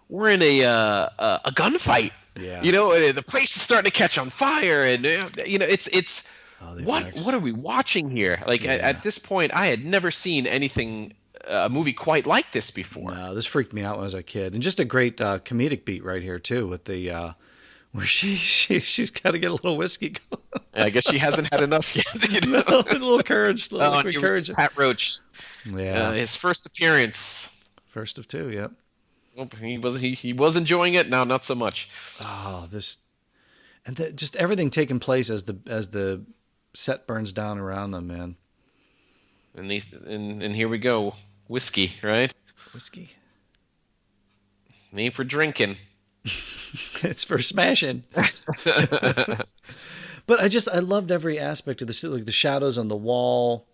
we're in a gunfight. Yeah. The place is starting to catch on fire, and it's what are we watching here? Like at this point, I had never seen a movie quite like this before. No, this freaked me out when I was a kid, and just a great comedic beat right here too, with the. Where she's got to get a little whiskey going. I guess she hasn't had enough yet. No, a little courage. Courage. Pat Roach. Yeah. His first appearance. First of two, yep. Well, he was enjoying it. Now, not so much. Oh, just everything taking place as the set burns down around them, man. And here we go. Whiskey, right? Whiskey. Made for drinking. It's for smashing. But I loved every aspect of this, like the shadows on the wall,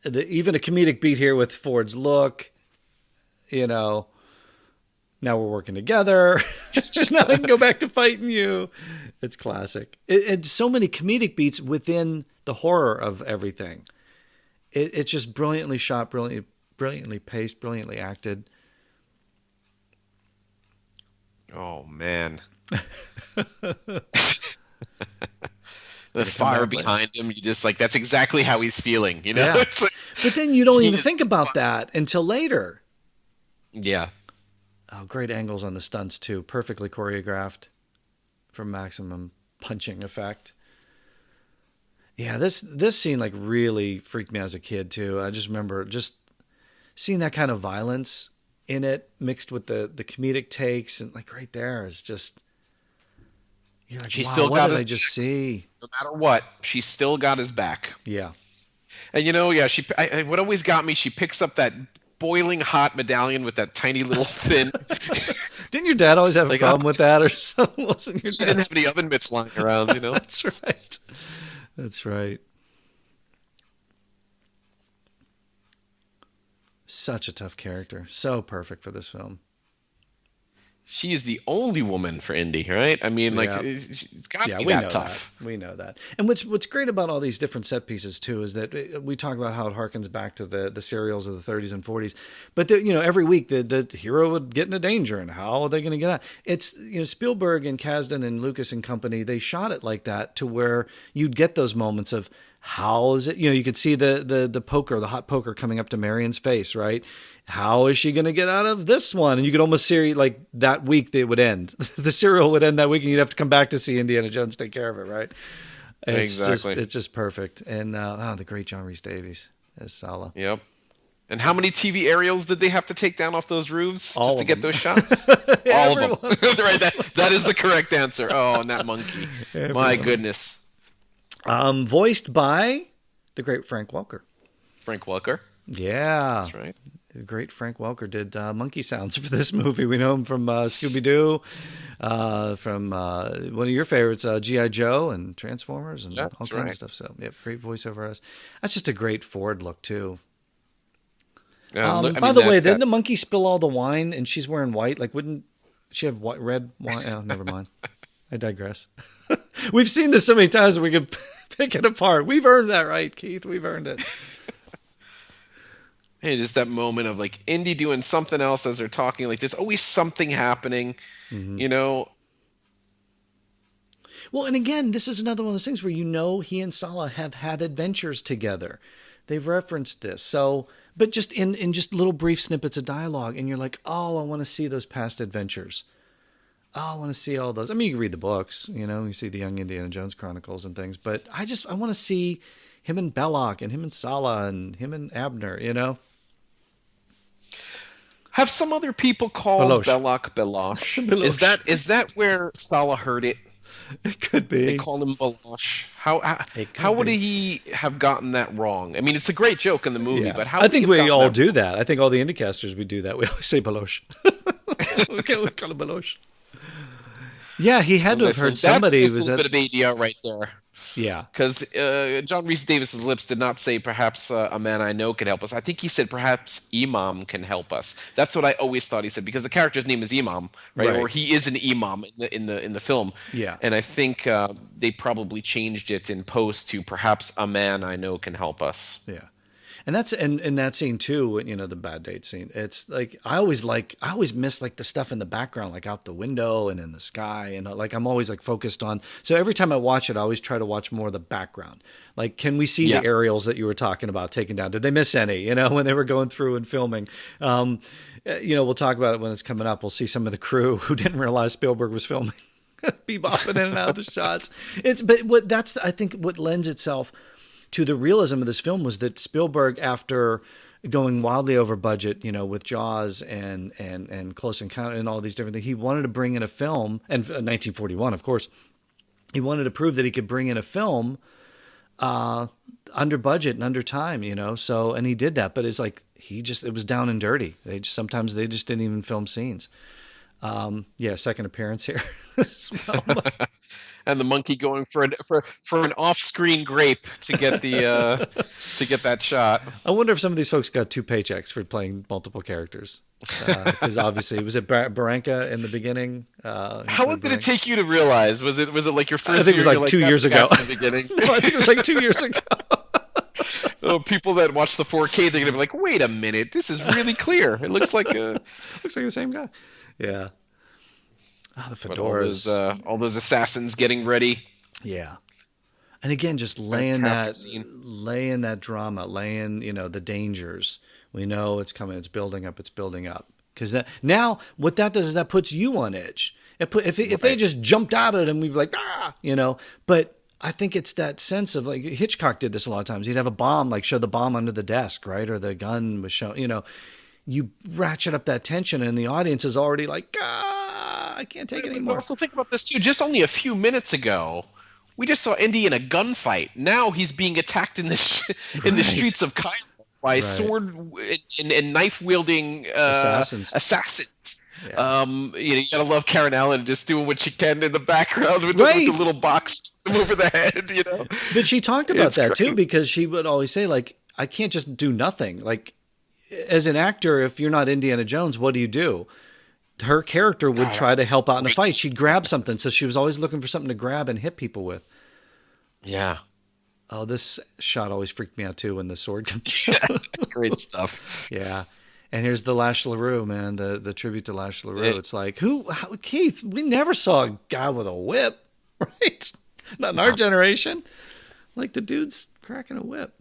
even a comedic beat here with Ford's look. Now we're working together. Now I can go back to fighting you. It's classic. It's so many comedic beats within the horror of everything. It's just brilliantly shot, brilliantly paced, brilliantly acted. Oh, man. The fire behind him, you just like, that's exactly how he's feeling, Yeah. It's like, but then you don't even think about that until later. Yeah. Oh, great angles on the stunts, too. Perfectly choreographed for maximum punching effect. Yeah, this scene like really freaked me out as a kid, too. I just remember just seeing that kind of violence in it mixed with the comedic takes, and like right there is just, you're like, she wow, still what got did his I just see? No matter what, she still got his back. Yeah. And what always got me, she picks up that boiling hot medallion with that tiny little thin. Didn't your dad always have a problem with that or something? Wasn't your She didn't have any oven mitts lying around, That's right. That's right. Such a tough character. So perfect for this film. she is the only woman for Indy, right? I mean, like, Yeah. it's got to Yeah, be we that know tough. that. We know that. And what's great about all these different set pieces too is that we talk about how it harkens back to the serials of the 30s and 40s. But every week the hero would get into danger, and how are they going to get out? It's Spielberg and Kasdan and Lucas and company. They shot it like that to where you'd get those moments of how is it? You could see the poker, the hot poker coming up to Marion's face, right? How is she going to get out of this one? And you could almost see like that week they would end. The serial would end that week, and you'd have to come back to see Indiana Jones take care of it, right? Exactly. It's just perfect. And the great John Rhys Davies as Sala. Yep. And how many TV aerials did they have to take down off those roofs All just to of get them. those shots? All of them. Right. That is the correct answer. Oh, and that monkey. My goodness. Voiced by the great Frank Welker. Frank Welker. Yeah. That's right. The great Frank Welker did monkey sounds for this movie. We know him from Scooby-Doo, from one of your favorites, G.I. Joe and Transformers and all kinds of stuff. So, yeah, great voiceover artist. That's just a great Ford look, too. By the way, didn't the monkey spill all the wine and she's wearing white? Like, wouldn't she have red wine? Oh, never mind. I digress. We've seen this so many times that we could pick it apart. We've earned that right, Keith. We've earned it. Hey, just that moment of like Indy doing something else as they're talking. Like there's always something happening, Well, and again, this is another one of those things where he and Sala have had adventures together. They've referenced this. So, but just in just little brief snippets of dialogue, and you're like, oh, I want to see those past adventures. Oh, I want to see all those. I mean, you can read the books, you see the Young Indiana Jones Chronicles and things, but I want to see him and Belloc and him and Sala and him and Abner, Have some other people called Belloc Belosh? Belosh. Is that where Sala heard it? It could be. They call him Belosh. How would he have gotten that wrong? I mean, it's a great joke in the movie, but how? I think we all do that. I think all the IndyCasters we do that. We always say Belosh. we call him Belosh. Yeah, he had to have heard somebody. That's a little bit of ADR right there. Yeah, because John Rhys Davis's lips did not say perhaps a man I know can help us. I think he said perhaps Imam can help us. That's what I always thought he said, because the character's name is Imam, right? Or he is an Imam in the film. Yeah, and I think they probably changed it in post to perhaps a man I know can help us. Yeah. And that's in that scene too, the bad date scene. It's like I always miss like the stuff in the background, like out the window and in the sky, and like I'm always like focused on. So every time I watch it, I always try to watch more of the background. Like, can we see the aerials that you were talking about taken down? Did they miss any? When they were going through and filming. We'll talk about it when it's coming up. We'll see some of the crew who didn't realize Spielberg was filming, bebopping in and out of the shots. I think what lends itself to the realism of this film was that Spielberg, after going wildly over budget, with Jaws and Close Encounter and all these different things, he wanted to bring in a film, and 1941, of course, he wanted to prove that he could bring in a film under budget and under time, So, and he did that, but it's like it was down and dirty. Sometimes they just didn't even film scenes. Second appearance here. And the monkey going for an off-screen grape to get the to get that shot. I wonder if some of these folks got 2 paychecks for playing multiple characters, because obviously was it Barranca in the beginning? How long did it take you to realize? Was it like your first? I think it was like 2 years ago. In the beginning. No, I think it was like 2 years ago. People that watch the 4K, they're gonna be like, "Wait a minute, this is really clear. It looks like the same guy." Yeah. Oh, the fedoras. All those assassins getting ready. Yeah. And again, just laying that drama, laying, the dangers. We know it's coming. It's building up. Because now what that does is that puts you on edge. If they just jumped out at him, we'd be like, But I think it's that sense of like Hitchcock did this a lot of times. He'd have a bomb, like show the bomb under the desk, right? Or the gun was shown, you ratchet up that tension and the audience is already like, I can't take it anymore. Also think about this too. Just only a few minutes ago, we just saw Indy in a gunfight. Now he's being attacked in the streets of Cairo by sword and knife wielding assassins. Yeah. You gotta love Karen Allen just doing what she can in the background with the little box over the head. But she talked about that too, because she would always say like, I can't just do nothing. Like, as an actor, if you're not Indiana Jones, what do you do? her character would try to help out in a fight. She'd grab something, so she was always looking for something to grab and hit people with. Yeah. Oh, this shot always freaked me out too when the sword comes. Great stuff. Yeah. And here's the Lash LaRue, man, the tribute to Lash LaRue. It's like, Keith, we never saw a guy with a whip, right? Not in our generation. Like, the dude's cracking a whip.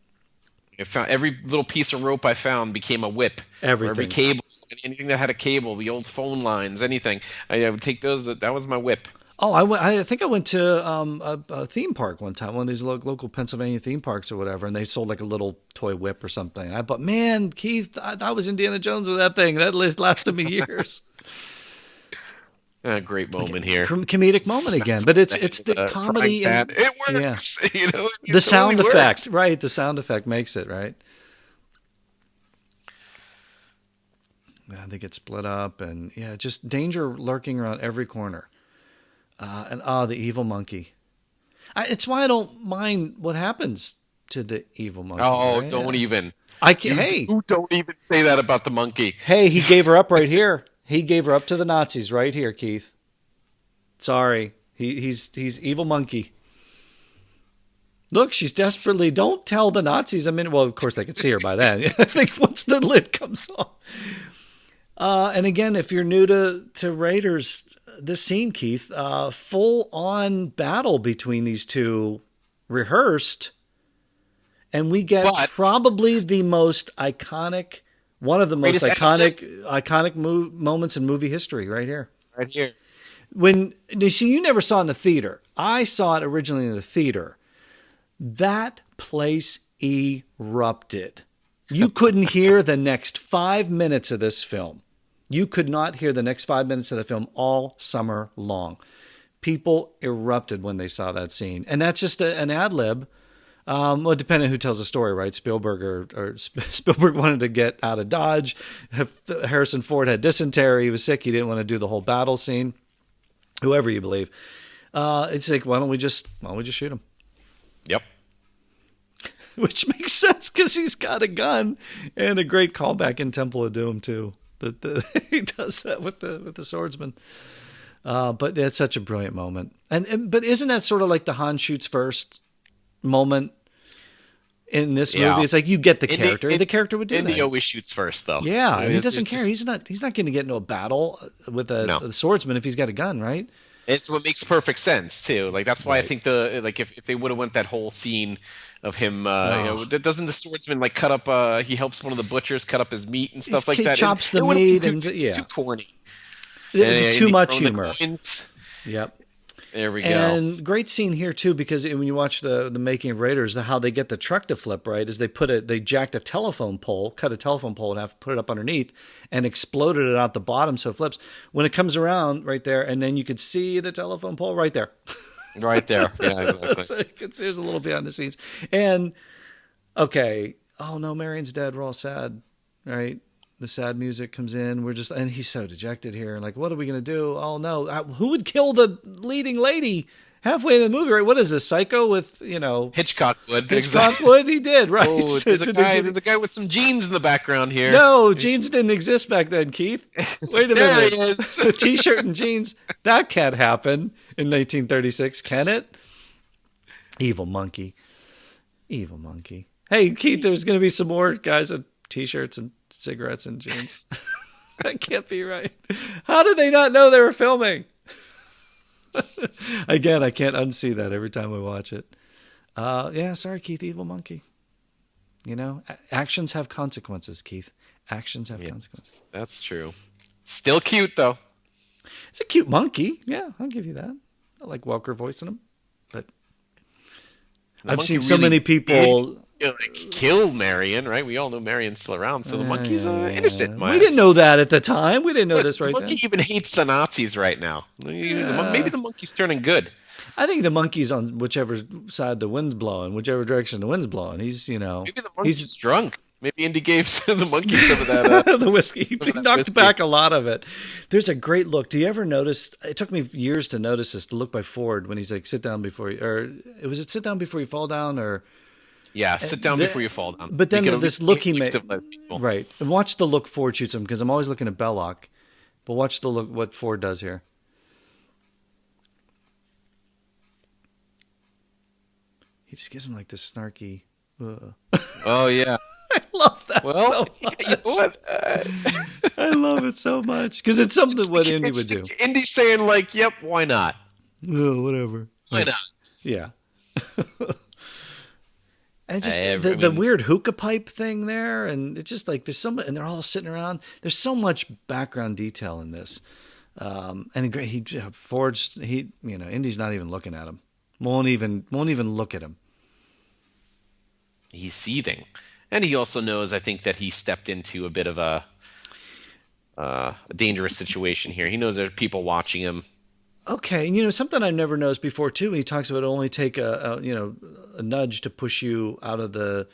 I found every little piece of rope I found became a whip. Everything. Every cable, anything that had a cable, the old phone lines, anything. I would take those. That was my whip. Oh, I think I went to a theme park one time, one of these local Pennsylvania theme parks or whatever, and they sold like a little toy whip or something. I thought, man, Keith, I was Indiana Jones with that thing. That lasted me years. A great moment here. Comedic moment again, but it's the comedy. And, it works. Yeah. You know, the sound effect, right? The sound effect makes it, right? Yeah, they get split up, and just danger lurking around every corner. The evil monkey. It's why I don't mind what happens to the evil monkey. Oh, right? don't even. Don't even say that about the monkey. Hey, he gave her up right here. He gave her up to the Nazis right here, Keith. Sorry. He's evil monkey. Look, she's desperately, don't tell the Nazis. I mean, well, of course they could see her by then. I think once the lid comes off. And again, if you're new to Raiders, this scene, Keith, full on battle between these two, rehearsed, and we get probably the most iconic, one of the most iconic moments in movie history, right here. Right here. When you see, you never saw it in the theater. I saw it originally in the theater. That place erupted. You couldn't hear the next 5 minutes of this film. You could not hear the next 5 minutes of the film all summer long. People erupted when they saw that scene. And that's just an ad lib. Well, depending on who tells the story, right? Spielberg or Spielberg wanted to get out of Dodge. Harrison Ford had dysentery. He was sick. He didn't want to do the whole battle scene. Whoever you believe. It's like, why don't we just shoot him? Yep. Which makes sense because he's got a gun, and a great callback in Temple of Doom too. He does that with the swordsman. But it's such a brilliant moment. But isn't that sort of like the Han shoots first moment in this movie? It's like you get the character. The character would do that. Indy always shoots first, though. Yeah, and he doesn't care. He's not going to get into a battle with a swordsman if he's got a gun, right? It's what makes perfect sense too. Like that's why I think if they would have went that whole scene of him, doesn't the swordsman like cut up? He helps one of the butchers cut up his meat and stuff like that. Chops the meat and too corny. Too much humor. Yep. There we go. And great scene here too, because when you watch the making of Raiders, how they get the truck to flip, right, is they jacked a telephone pole, cut a telephone pole in half, put it up underneath, and exploded it out the bottom so it flips. When it comes around right there, and then you could see the telephone pole right there. Right there. Yeah, exactly. So you can see there's a little behind the scenes. And okay, oh no, Marion's dead. We're all sad, right? The sad music comes in. And he's so dejected here. Like, what are we going to do? Oh no, who would kill the leading lady halfway in the movie? Right? What is this, Psycho with, Hitchcock would. Hitchcock would. He did, right? Oh, there's a guy with some jeans in the background here. No, jeans didn't exist back then, Keith. Wait a minute. There he is. A t-shirt and jeans. That can't happen in 1936, can it? Evil monkey. Hey, Keith, there's going to be some more guys with t-shirts and cigarettes and jeans. That can't be right. How did they not know they were filming? Again, I can't unsee that every time I watch it. Sorry, Keith, evil monkey. Actions have consequences, Keith. Actions have consequences. That's true. Still cute, though. It's a cute monkey. Yeah, I'll give you that. I like Welker voicing him. But I've seen so many people kill Marion, right? We all know Marion's still around, so the monkey's innocent. We didn't know that at the time. We didn't know this right then. The monkey even hates the Nazis right now. Maybe the monkey's turning good. I think the monkey's on whichever side the wind's blowing, whichever direction the wind's blowing. Maybe the monkey's drunk. Maybe Indy gave the monkey some of that. The whiskey. He knocked back a lot of it. There's a great look. Do you ever notice? It took me years to notice this. The look by Ford when he's like, "Sit down before you," or was it "Sit down before you fall down," or yeah, sit down before you fall down. But then this look he made, right? And watch the look Ford shoots him because I'm always looking at Belloc, But watch the look what Ford does here. He just gives him like this snarky. Oh yeah, I love that so much. You know what? I love it so much because it's something what Indy would do. Indy's saying like, "Yep, why not? Whatever. Why not?" Yeah. And just the weird hookah pipe thing there, and it's just like there's some, and they're all sitting around. There's so much background detail in this, and Ford's Indy's not even looking at him. Won't even look at him. He's seething, and he also knows, I think, that he stepped into a bit of a dangerous situation here. He knows there are people watching him. Okay, and something I've never noticed before too. He talks about it only take a nudge to push you out of the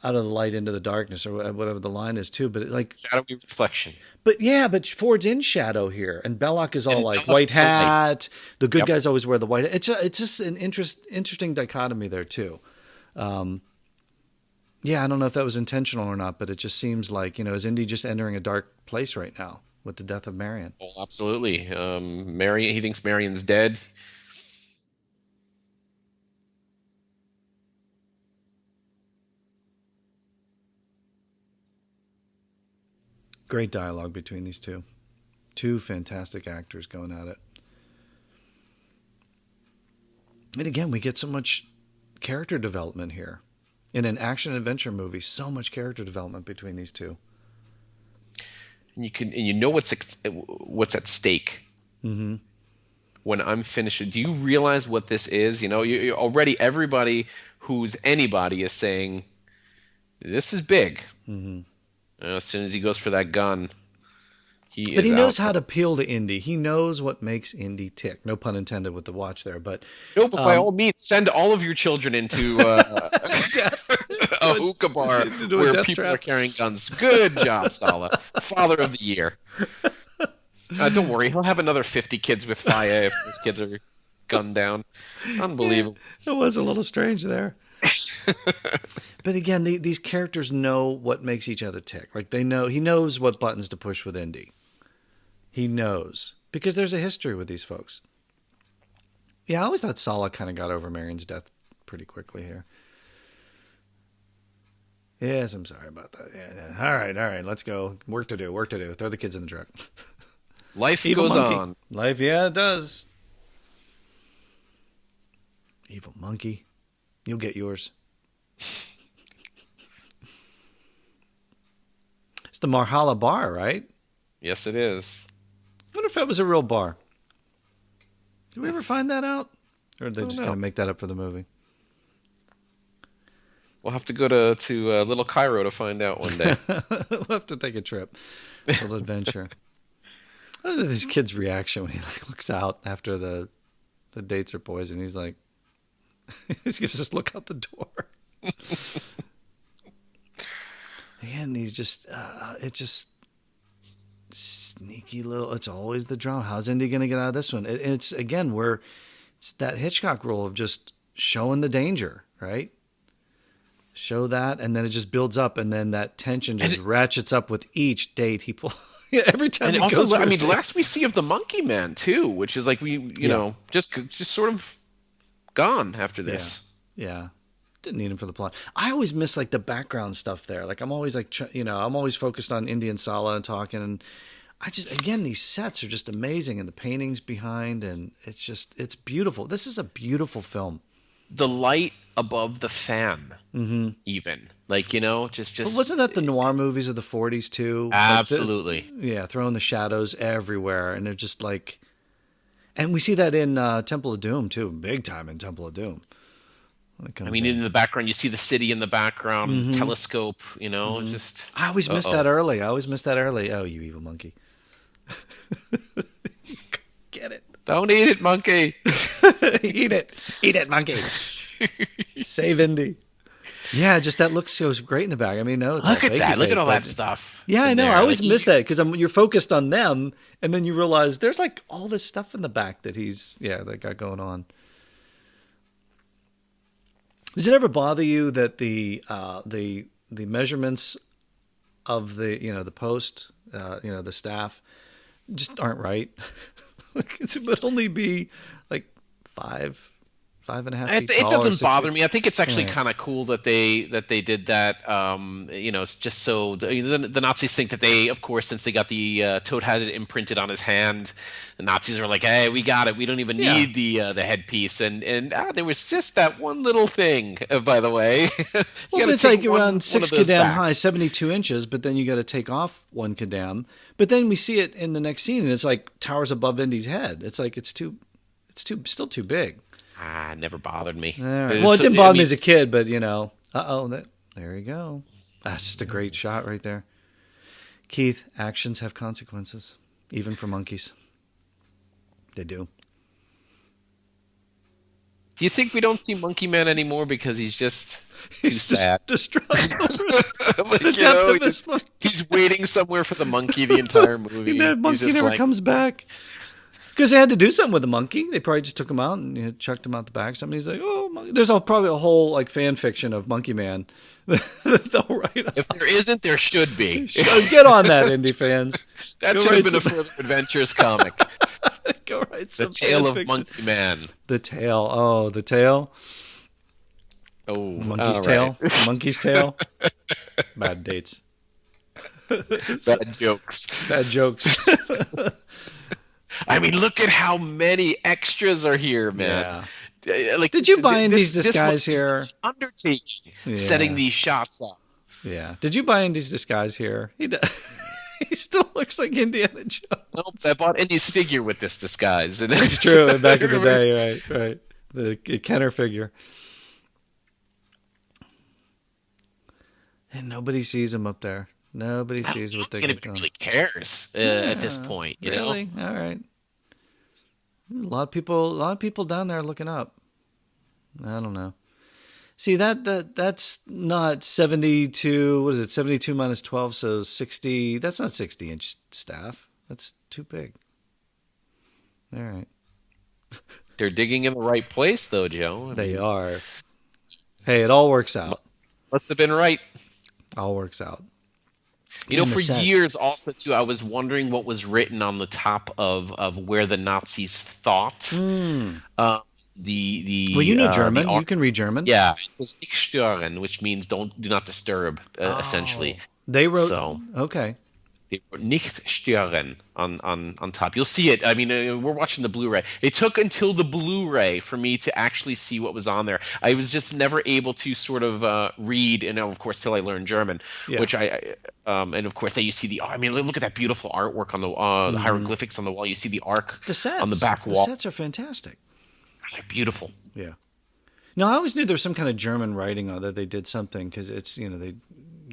light into the darkness, or whatever the line is too. But shadowy reflection. But Ford's in shadow here, and Belloc is all like white hat. The good guys always wear the white. It's just an interesting dichotomy there too. Yeah, I don't know if that was intentional or not, but it just seems like, is Indy just entering a dark place right now with the death of Marion? Oh, absolutely. He thinks Marion's dead. Great dialogue between these two. Two fantastic actors going at it. And again, we get so much character development here. In an action-adventure movie, so much character development between these two. And you know what's at stake. Mm-hmm. When I'm finished, do you realize what this is? You already, everybody who's anybody is saying, this is big. Mm-hmm. As soon as he goes for that gun, he knows how to appeal to Indy. He knows what makes Indy tick. No pun intended with the watch there, but by all means, send all of your children into a hookah bar where people are carrying guns. Good job, Saleh, Father of the Year. Don't worry, he'll have another 50 kids with Faya if his kids are gunned down. Unbelievable. Yeah, it was a little strange there. But again, these characters know what makes each other tick. Like he knows what buttons to push with Indy. He knows because there's a history with these folks. Yeah, I always thought Saleh kind of got over Marion's death pretty quickly here. Yes, I'm sorry about that. Yeah. All right, let's go. Work to do. Throw the kids in the truck. Life goes on. Life, yeah, it does. Evil monkey. You'll get yours. It's the Marhala bar, right? Yes, it is. I wonder if that was a real bar. Did we ever find that out? Or did they just kind of make that up for the movie? We'll have to go to Little Cairo to find out one day. We'll have to take a trip. A little adventure. I love this kid's reaction when he looks out after the dates are poisoned. He's like, he just gives this look out the door. Again, he's just, it's just sneaky little. It's always the drama. How's Indy going to get out of this one? It's again it's that Hitchcock rule of just showing the danger, right? Show that, and then it just builds up, and then that tension just ratchets up with each date he pulls. Every time and he also, goes. The last we see of the Monkey Man too, which is like you know, just sort of gone after this. Yeah. Didn't need him for the plot. I always miss the background stuff there. I'm always I'm always focused on Indy and Saleh and talking, and these sets are just amazing, and the paintings behind, and it's beautiful. This is a beautiful film. The light above the fan, even just. But wasn't that the noir movies of the 40s too? Absolutely. Throwing the shadows everywhere, and they're just and we see that in Temple of Doom too, big time in Temple of Doom. In the background, you see the city in the background, telescope. Just. I always missed that early. Oh, you evil monkey! Get it? Don't eat it, monkey. Eat it, monkey. Save Indy. Yeah, just that looks so great in the back. No, it's look at that. Look at all that stuff. Yeah, I know. I always miss that because you're focused on them, and then you realize there's all this stuff in the back that that got going on. Does it ever bother you that the measurements of the the post the staff just aren't right. It would only be like 5.5 feet tall. It doesn't bother feet. me. I think it's actually kind of cool that they did that. It's just so the Nazis think that they, of course, since they got the Toad had it imprinted on his hand, the Nazis are like, hey, we got it. We don't even need the headpiece. And there was just that one little thing. By the way, well, it's like around 6 kadam high, 72 inches. But then you got to take off 1 kadam. But then we see it in the next scene, and it's like towers above Indy's head. It's like still too big. It never bothered me. Right. Well, it didn't bother me as a kid, but there you go. That's just a great shot right there. Keith, actions have consequences, even for monkeys. They do. Do you think we don't see Monkey Man anymore because he's too sad? Distraught. He's waiting somewhere for the monkey the entire movie. And that monkey never comes back. Because they had to do something with the monkey. They probably just took him out and chucked him out the back. Somebody's like, oh, monkey. There's probably a whole like fan fiction of Monkey Man. If there isn't, there should be. Get on that, Indy fans. That should have been a Further Adventures comic. Go write some The Tale of Monkey Man. The tail. Oh, the tail. Oh, monkey's tail. Right. Monkey's tail. Bad dates. Bad jokes. Bad jokes. I mean, look at how many extras are here, man. Yeah. Like, did you buy Indy's disguise here? Undertaking setting these shots up. Yeah. Did you buy Indy's disguise here? He still looks like Indiana Jones. Nope, I bought Indy's figure with this disguise. It's true. Back in the day, right. The Kenner figure. And nobody sees him up there. Nobody sees what they're doing. Nobody really cares at this point. You know? All right. A lot of people down there looking up. I don't know. See that's not 72. What is it? 72 minus 12, so 60. That's not 60-inch staff. That's too big. All right. They're digging in the right place, though, Joe. They are. Hey, it all works out. Must have been right. All works out. You know, for years also too, I was wondering what was written on the top of where the Nazis thought. Well, you know German. You can read German. Yeah, it says "nicht stören," which means do not disturb, essentially. They wrote. So, okay. They wrote "nicht stören" on top. You'll see it. I mean, we're watching the Blu-ray. It took until the Blu-ray for me to actually see what was on there. I was just never able to sort of read, and of course, till I learned German, which and of course, then you see I mean, look at that beautiful artwork on the hieroglyphics on the wall. You see the ark on the back wall. The sets are fantastic. They're beautiful. Yeah. No, I always knew there was some kind of German writing on that. They did something because it's they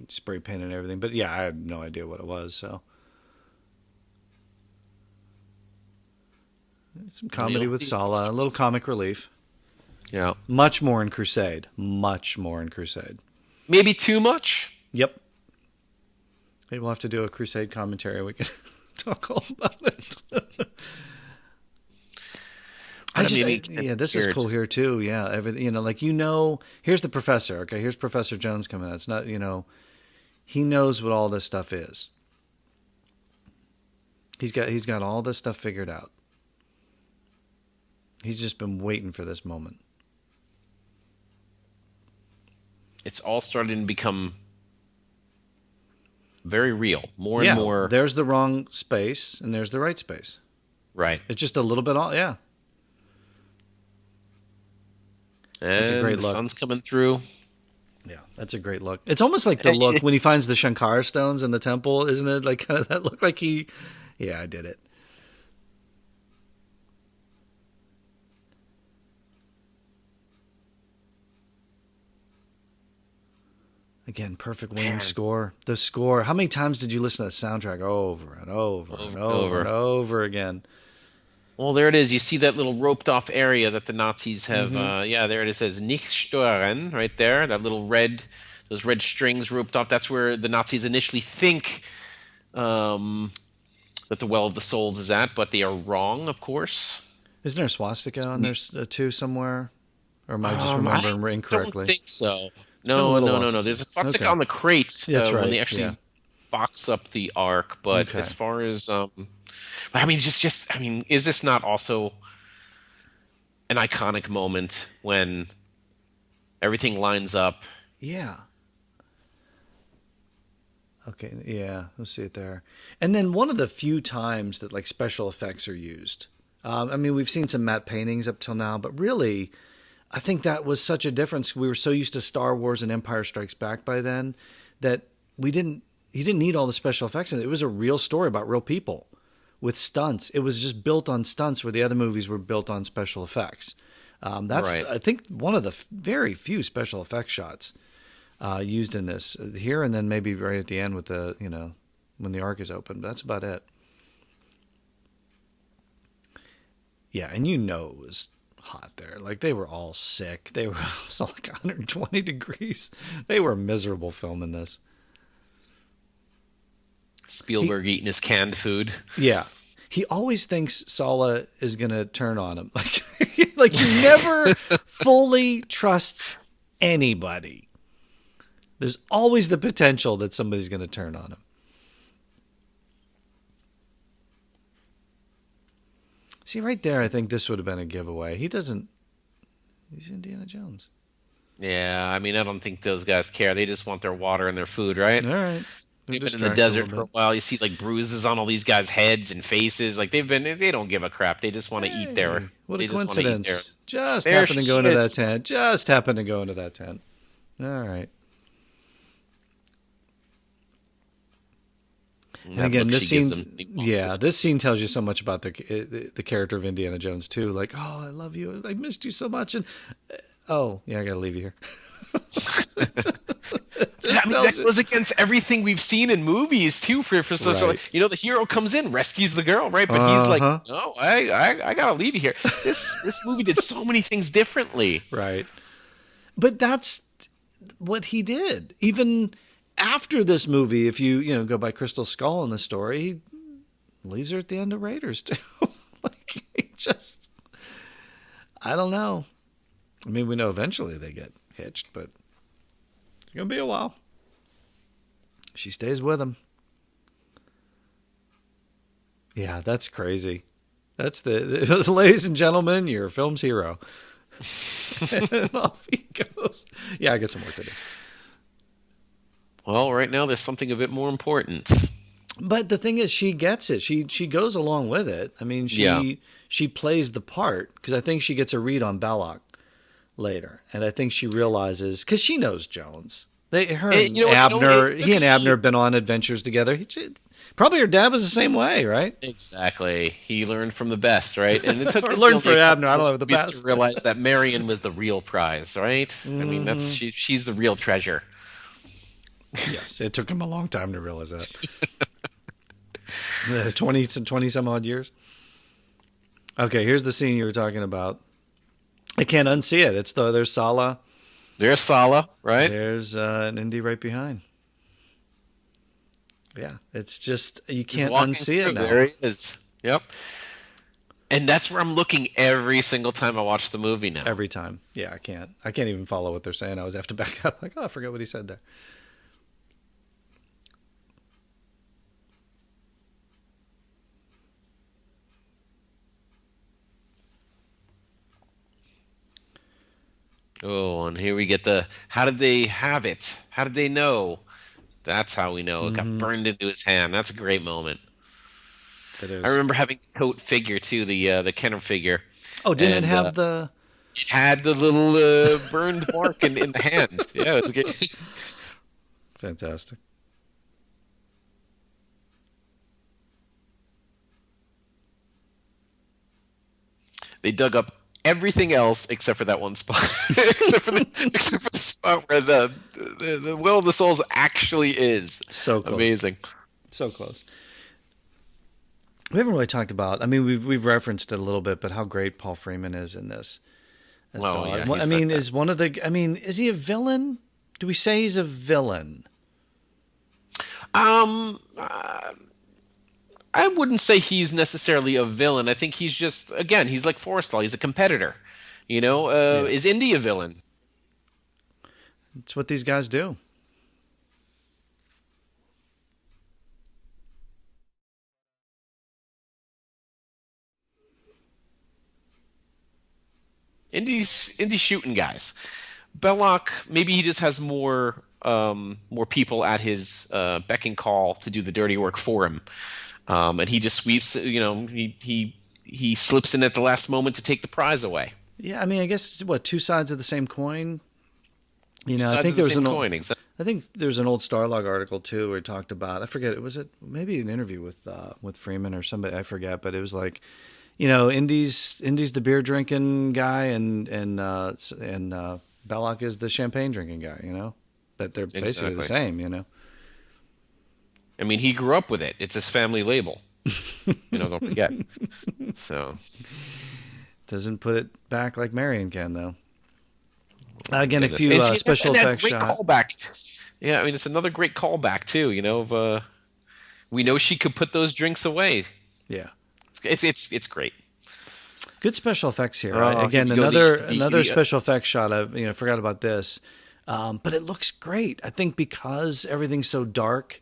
spray painted and everything. But yeah, I have no idea what it was. So some comedy with Sala, a little comic relief. Yeah. Much more in Crusade. Much more in Crusade. Maybe too much. Yep. Maybe we'll have to do a Crusade commentary. We can talk all about it. This is cool here too. Yeah, everything. Here's the professor. Okay, here's Professor Jones coming out. It's not, he knows what all this stuff is. He's got all this stuff figured out. He's just been waiting for this moment. It's all starting to become very real, more and more. There's the wrong space and there's the right space. Right. It's just a little bit all, yeah. And that's a great look. The sun's coming through. Yeah, that's a great look. It's almost like the look when he finds the Shankara stones in the temple, isn't it? Like kind of that look like I did it. Again, perfect Williams score. The score. How many times did you listen to the soundtrack over and over and over and over again? Well, there it is. You see that little roped-off area that the Nazis have. There it says "nicht stören" right there. That little those red strings roped off. That's where the Nazis initially think that the Well of the Souls is at, but they are wrong, of course. Isn't there a swastika on there too somewhere? Or am I just remembering incorrectly? I don't think so. No. There's a swastika on the crate when they actually box up the Ark. But as far as I mean, I mean, is this not also an iconic moment when everything lines up? Yeah. Okay, yeah, let's see it there. And then one of the few times that like special effects are used. I mean, we've seen some matte paintings up till now, but really, I think that was such a difference. We were so used to Star Wars and Empire Strikes Back by then that we didn't. You didn't need all the special effects, and it was a real story about real people with stunts. It was just built on stunts, where the other movies were built on special effects. That's Right. I think one of the very few special effects shots used in this here, and then maybe right at the end with the when the Ark is open. But that's about it. Yeah, and it was hot there. Like they were all sick. They were it was like 120 degrees. They were miserable filming this. Spielberg eating his canned food. Yeah. He always thinks Sala is going to turn on him. Like he never fully trusts anybody. There's always the potential that somebody's going to turn on him. See, right there, I think this would have been a giveaway. He's Indiana Jones. Yeah, I mean, I don't think those guys care. They just want their water and their food, right? All right. They've been in the desert for a while. You see like bruises on all these guys' heads and faces. Like they don't give a crap. They just want to eat their. What a They just want to eat coincidence. their. Just There happened to she go into that is. tent. Just happened to go into that tent. All right. And That again, look this she gives scene, him, yeah, this scene tells you so much about the character of Indiana Jones too. Like, oh, I love you, I missed you so much, and oh, yeah, I got to leave you here. I mean, that goes against everything we've seen in movies too. For such Right. a, the hero comes in, rescues the girl, right? But he's like, Uh-huh. no, I gotta leave you here. This movie did so many things differently. Right. But that's what he did. Even after this movie, if you go by Crystal Skull in the story, he leaves her at the end of Raiders too. Like he just, I don't know. I mean, we know eventually they get hitched, but it's gonna be a while. She stays with him. Yeah, that's crazy. That's ladies and gentlemen, your film's hero. And off he goes. Yeah, I got some work to do. Well, right now there's something a bit more important. But the thing is, she gets it. She goes along with it. I mean, she plays the part because I think she gets a read on Belloc later, and I think she realizes because she knows Jones. Abner, he and Abner have been on adventures together. Probably her dad was the same way, right? Exactly. He learned from the best, right? And it took Or learned from Abner. I don't know the movies best. to realize that Marion was the real prize, right? Mm-hmm. I mean, she's the real treasure. Yes, it took him a long time to realize that. 20 some odd years. Okay, here's the scene you were talking about. I can't unsee it. There's Sala. There's Sala, right? There's an Indy right behind. Yeah, it's just you can't unsee it now. There he is. Yep. And that's where I'm looking every single time I watch the movie now. Every time. Yeah, I can't even follow what they're saying. I always have to back up. Like, oh, I forgot what he said there. Oh, and here we get how did they have it? How did they know? That's how we know. It got burned into his hand. That's a great moment. It is. I remember having the Tote figure too, the Kenner figure. Oh, didn't it have the? It had the little burned mark in the hand. Yeah, it was good. Fantastic. They dug up everything else except for that one spot, except for the spot where the Will of the Souls actually is. So close. Amazing. So close. We haven't really talked about. I mean, we've referenced it a little bit, but how great Paul Freeman is in this. Oh yeah. I mean, is one of the. I mean, is he a villain? Do we say he's a villain? I wouldn't say he's necessarily a villain. I think he's just, again, he's like Forrestal. He's a competitor. Is Indy a villain? It's what these guys do. Indy's shooting guys. Belloc, maybe he just has more people at his beck and call to do the dirty work for him, and he just sweeps. He slips in at the last moment to take the prize away. Yeah, I mean, I guess what, two sides of the same coin. I think I think there's an old Starlog article too where he talked about, I forget, was it maybe an interview with Freeman or somebody, I forget, but it was like, Indy's the beer drinking guy and Belloc is the champagne drinking guy. That they're basically the same. I mean, he grew up with it. It's his family label. Don't forget. So doesn't put it back like Marion can though. Again, a few special effects shots. Callback. Yeah, I mean, it's another great callback too. We know she could put those drinks away. Yeah, it's great. Good special effects here. Again, another special effects shot. I forgot about this, but it looks great. I think because everything's so dark,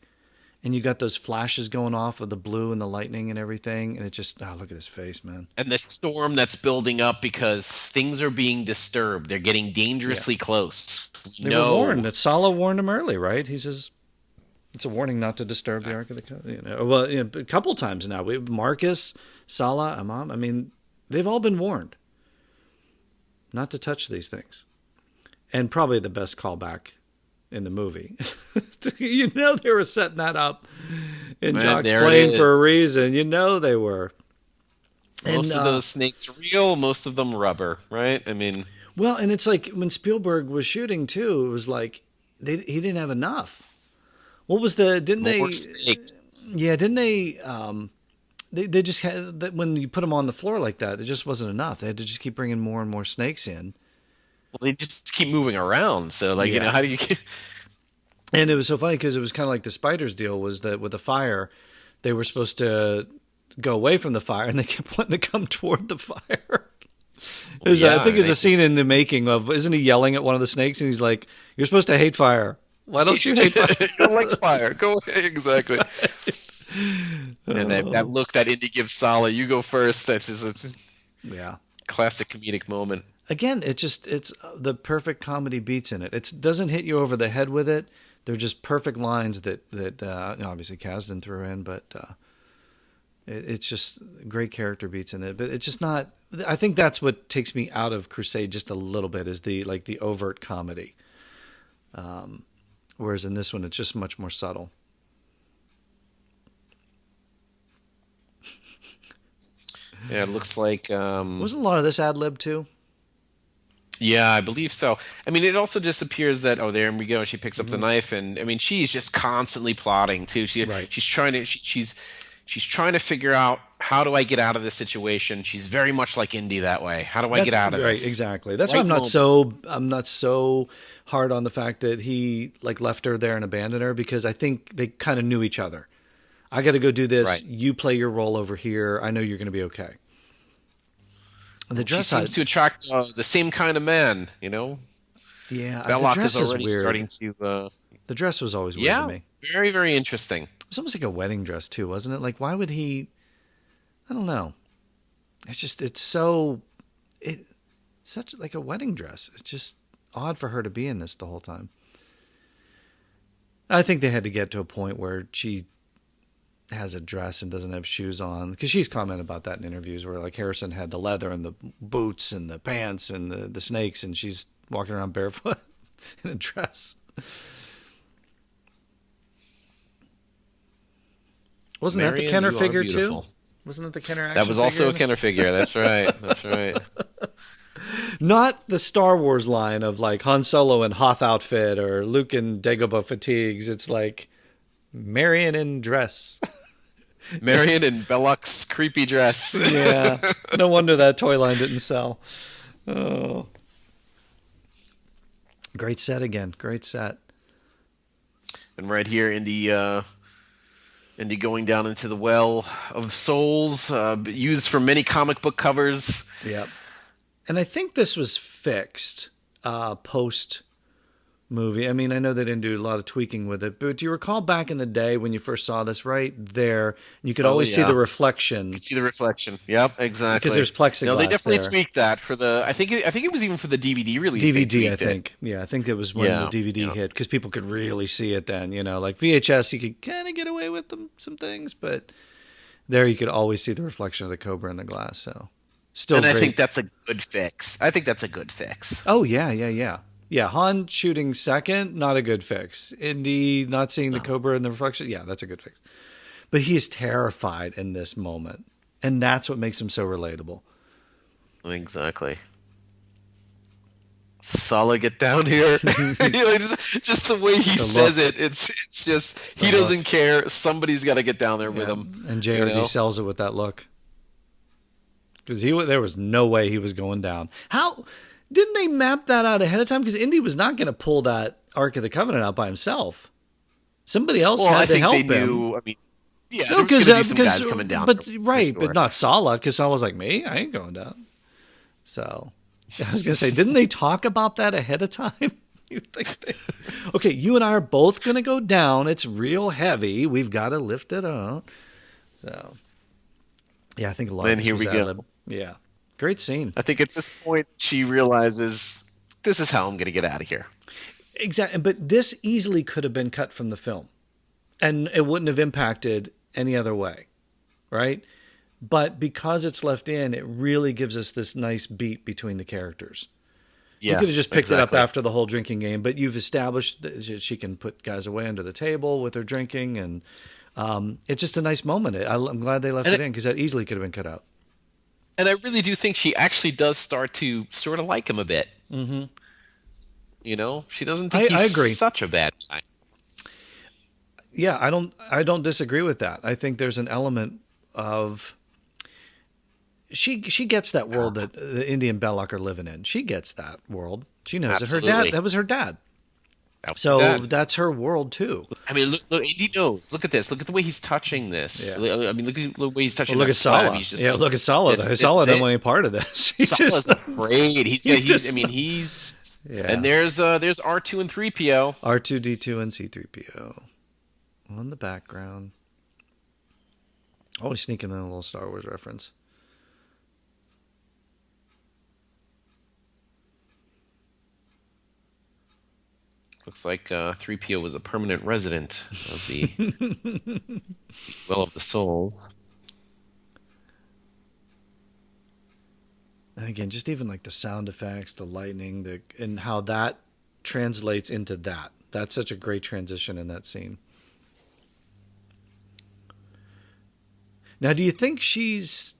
and you got those flashes going off of the blue and the lightning and everything, and it just look at his face, man. And the storm that's building up because things are being disturbed. They're getting dangerously close. They were warned. Sala warned him early, right? He says it's a warning not to disturb the Ark of the Covenant. Well, a couple times now. Marcus, Sala, Amam. I mean, they've all been warned not to touch these things. And probably the best callback in the movie. They were setting that up in Jock's plane for a reason. They were. Most of those snakes real, most of them rubber, right? I mean, well, and it's like when Spielberg was shooting too, it was like he didn't have enough. What was didn't they? Snakes. Yeah, didn't they? They just had that when you put them on the floor like that, it just wasn't enough. They had to just keep bringing more and more snakes in. Well, they just keep moving around. So, how do you keep... And it was so funny because it was kind of like the spiders deal was that with the fire, they were supposed to go away from the fire and they kept wanting to come toward the fire. I think there's a scene in the making of, isn't he yelling at one of the snakes and he's like, "You're supposed to hate fire. Why don't you hate fire?" You don't like fire. Go away. Exactly. And that look that Indy gives Sala, "You go first." That's just a classic comedic moment. Again, it's the perfect comedy beats in it. It doesn't hit you over the head with it. They're just perfect lines that obviously Kasdan threw in, but it's just great character beats in it. But it's just not. I think that's what takes me out of Crusade just a little bit is the overt comedy. Whereas in this one, it's just much more subtle. Yeah, it looks like wasn't a lot of this ad lib too. Yeah, I believe so. I mean, it also just appears that there we go. She picks up the knife, and I mean, she's just constantly plotting too. She's trying to she's trying to figure out how do I get out of this situation. She's very much like Indy that way. How do I get out of this? Right, exactly. That's why I'm not so hard on the fact that he left her there and abandoned her because I think they kind of knew each other. I got to go do this. Right. You play your role over here. I know you're going to be okay. The dress seems to attract the same kind of man, Yeah, Belloc the dress is already weird. Starting to. The dress was always weird to me. Very, very interesting. It was almost like a wedding dress too, wasn't it? Like, why would he? I don't know. It's such like a wedding dress. It's just odd for her to be in this the whole time. I think they had to get to a point where she has a dress and doesn't have shoes on because she's commented about that in interviews where Harrison had the leather and the boots and the pants and the snakes and she's walking around barefoot in a dress. Wasn't Marion, that the Kenner figure too? Wasn't it the Kenner action figure? That was also a Kenner figure. That's right. That's right. Not the Star Wars line of Han Solo in Hoth outfit or Luke in Dagobah fatigues. It's Marion in dress. Marion in Belloc's creepy dress. Yeah. No wonder that toy line didn't sell. Oh. Great set again. Great set. And right here Indy going down into the well of souls, used for many comic book covers. Yep. And I think this was fixed post movie. I mean, I know they didn't do a lot of tweaking with it, but do you recall back in the day when you first saw this right there, you could always see the reflection. You could see the reflection. Yep, exactly. Because there's plexiglass No, they definitely there. tweaked that for the. I think it was even for the DVD release. DVD, I think. Yeah, I think it was when the DVD hit because people could really see it then. Like VHS, you could kind of get away with some things, but there you could always see the reflection of the Cobra in the glass. So still, and great. I think that's a good fix. Oh yeah. Yeah, Han shooting second, not a good fix. Indy not seeing the Cobra in the reflection, yeah, that's a good fix. But he is terrified in this moment, and that's what makes him so relatable. Exactly. Sala, get down here. Just the way he says it, it's just he doesn't care. Somebody's got to get down there with him. And JRD sells it with that look because there was no way he was going down. How? Didn't they map that out ahead of time? Because Indy was not going to pull that Ark of the Covenant out by himself. Somebody else had to help him. I mean, yeah, no, because guys coming down. But but not Sala, because Sala's like, me, I ain't going down. So I was going to say, didn't they talk about that ahead of time? Okay, you and I are both going to go down. It's real heavy. We've got to lift it up. So yeah, I think a lot. Then of here we go. Yeah. Great scene. I think at this point she realizes this is how I'm going to get out of here. Exactly. But this easily could have been cut from the film and it wouldn't have impacted any other way. Right. But because it's left in, it really gives us this nice beat between the characters. Yeah, you could have just picked it up after the whole drinking game, but you've established that she can put guys away under the table with her drinking. And it's just a nice moment. I'm glad they left it in because that easily could have been cut out. And I really do think she actually does start to sort of like him a bit. Mm-hmm. She doesn't think he's such a bad guy. Yeah, I don't disagree with that. I think there's an element of she gets that world that the Indy and Belloc are living in. She gets that world. She knows that her dad. That was her dad. That's her world too. I mean, look, Indy knows. Look at this. Look at the way he's touching this. Yeah. I mean, look at the way he's touching. Look at Sala. Look at Sala. Sala doesn't want any part of this. Sala's afraid. He's. Yeah. And there's R2 and 3PO. R2D2 and C3PO on the background. Always sneaking in a little Star Wars reference. Looks like 3PO was a permanent resident of the Well of the Souls. And again, just even like the sound effects, the lightning, and how that translates into that. That's such a great transition in that scene. Now, do you think she's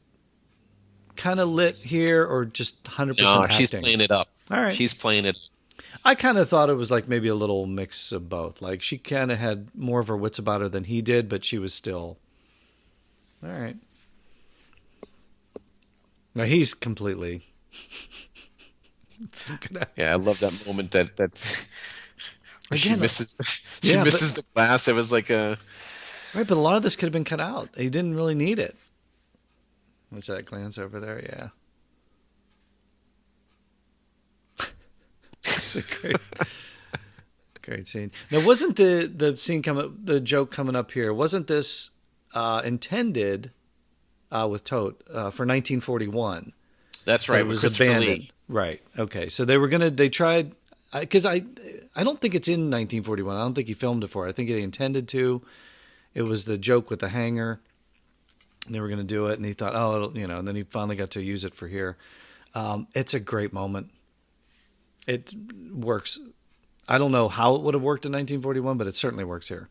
kind of lit here or just 100% No, acting? She's playing it up. All right. She's playing it. I kind of thought it was like maybe a little mix of both. Like she kind of had more of her wits about her than he did, but she was still all right. Now he's completely. Yeah, I love that moment that's she misses the glass. It was like a right, but a lot of this could have been cut out. He didn't really need it. What's that glance over there? Yeah. Just a great scene. Now, wasn't the scene the joke coming up here? Wasn't this intended with Tote for 1941? That's right. It was abandoned. Right. Okay. So they tried because I don't think it's in 1941. I don't think he filmed it for it. I think they intended to. It was the joke with the hanger. And they were going to do it, and he thought, and then he finally got to use it for here. It's a great moment. It works. I don't know how it would have worked in 1941, but it certainly works here.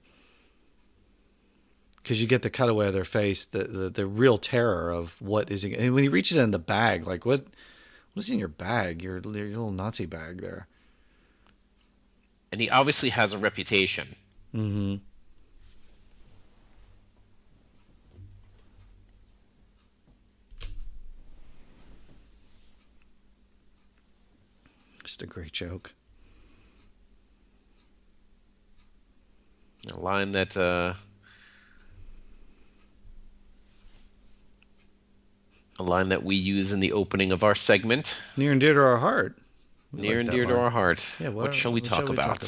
Because you get the cutaway of their face, the real terror of what is he. And when he reaches in the bag, like what is in your bag? Your little Nazi bag there. And he obviously has a reputation. Mm-hmm. Just a great joke. A line that we use in the opening of our segment. Near and dear to our heart. Near and dear to our heart. Yeah, what shall we talk about?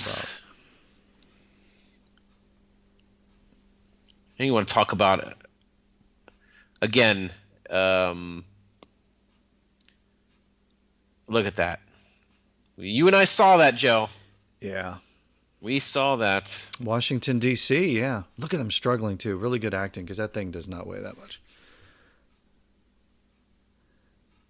And you want to talk about again? Look at that. You and I saw that, Joe. Yeah. We saw that. Washington, D.C., yeah. Look at them struggling, too. Really good acting, because that thing does not weigh that much.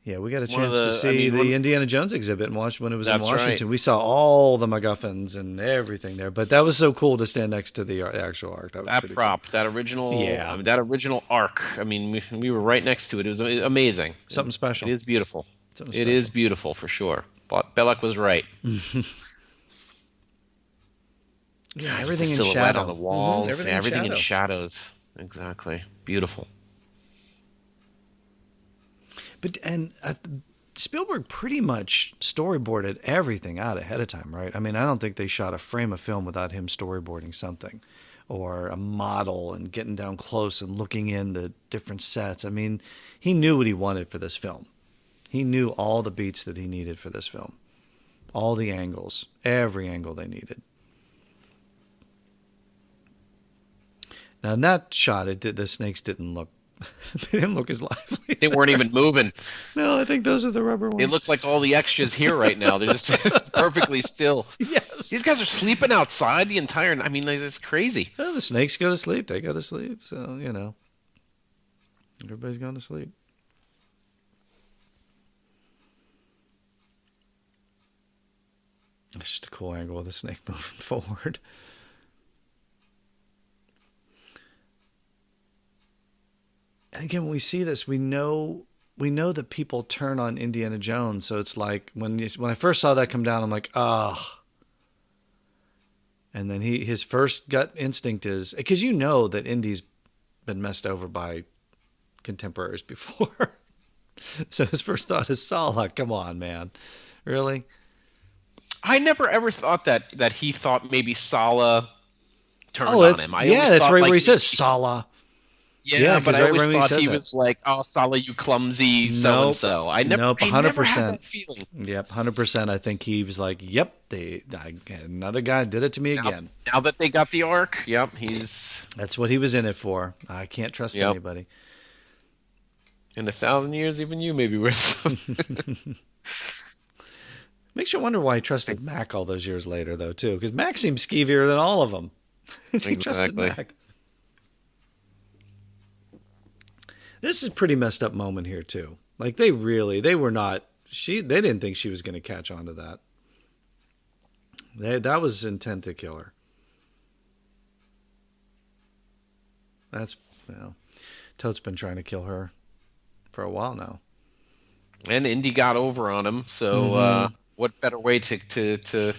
Yeah, we got a chance to see the Indiana Jones exhibit when it was in Washington. Right. We saw all the MacGuffins and everything there, but that was so cool to stand next to the actual Ark. That prop, cool. That original, that original Ark. I mean, we were right next to it. It was amazing. Something special. It is beautiful. It is beautiful for sure. But Belloc was right. Yeah, everything the in silhouette shadow on the walls. Mm-hmm. Everything in shadows. Exactly. Beautiful. But Spielberg pretty much storyboarded everything out ahead of time, right? I mean, I don't think they shot a frame of film without him storyboarding something, or a model and getting down close and looking into different sets. I mean, he knew what he wanted for this film. He knew all the beats that he needed for this film, all the angles, every angle they needed. Now in that shot, the snakes didn't look. They didn't look as lively. They weren't even moving. No, I think those are the rubber ones. They look like all the extras here right now. They're just perfectly still. Yes. These guys are sleeping outside the entire... I mean, it's crazy. Well, the snakes go to sleep. They go to sleep. So, everybody's going to sleep. It's just a cool angle of the snake moving forward. And again, when we see this, we know that people turn on Indiana Jones. So it's like when I first saw that come down, I'm like, oh. And then his first gut instinct is, because that Indy's been messed over by contemporaries before. So his first thought is Sala. Come on, man, really? I never ever thought that he thought maybe Sala turned on him. That's right where he says Sala. Yeah, but I always thought he was like, "Oh, Sala, you clumsy so and so." I never had that feeling. Yep, 100%. I think he was like, "Yep, another guy did it to me again." Now that they got the Ark, yep, That's what he was in it for. I can't trust anybody. In 1,000 years, even you may be with. Makes you wonder why he trusted Mac all those years later, though, too, because Mac seems skeevier than all of them. He trusted Mac. This is a pretty messed up moment here, too. Like, they didn't think she was going to catch on to that. That was intent to kill her. Tote's been trying to kill her for a while now. And Indy got over on him, so what better way to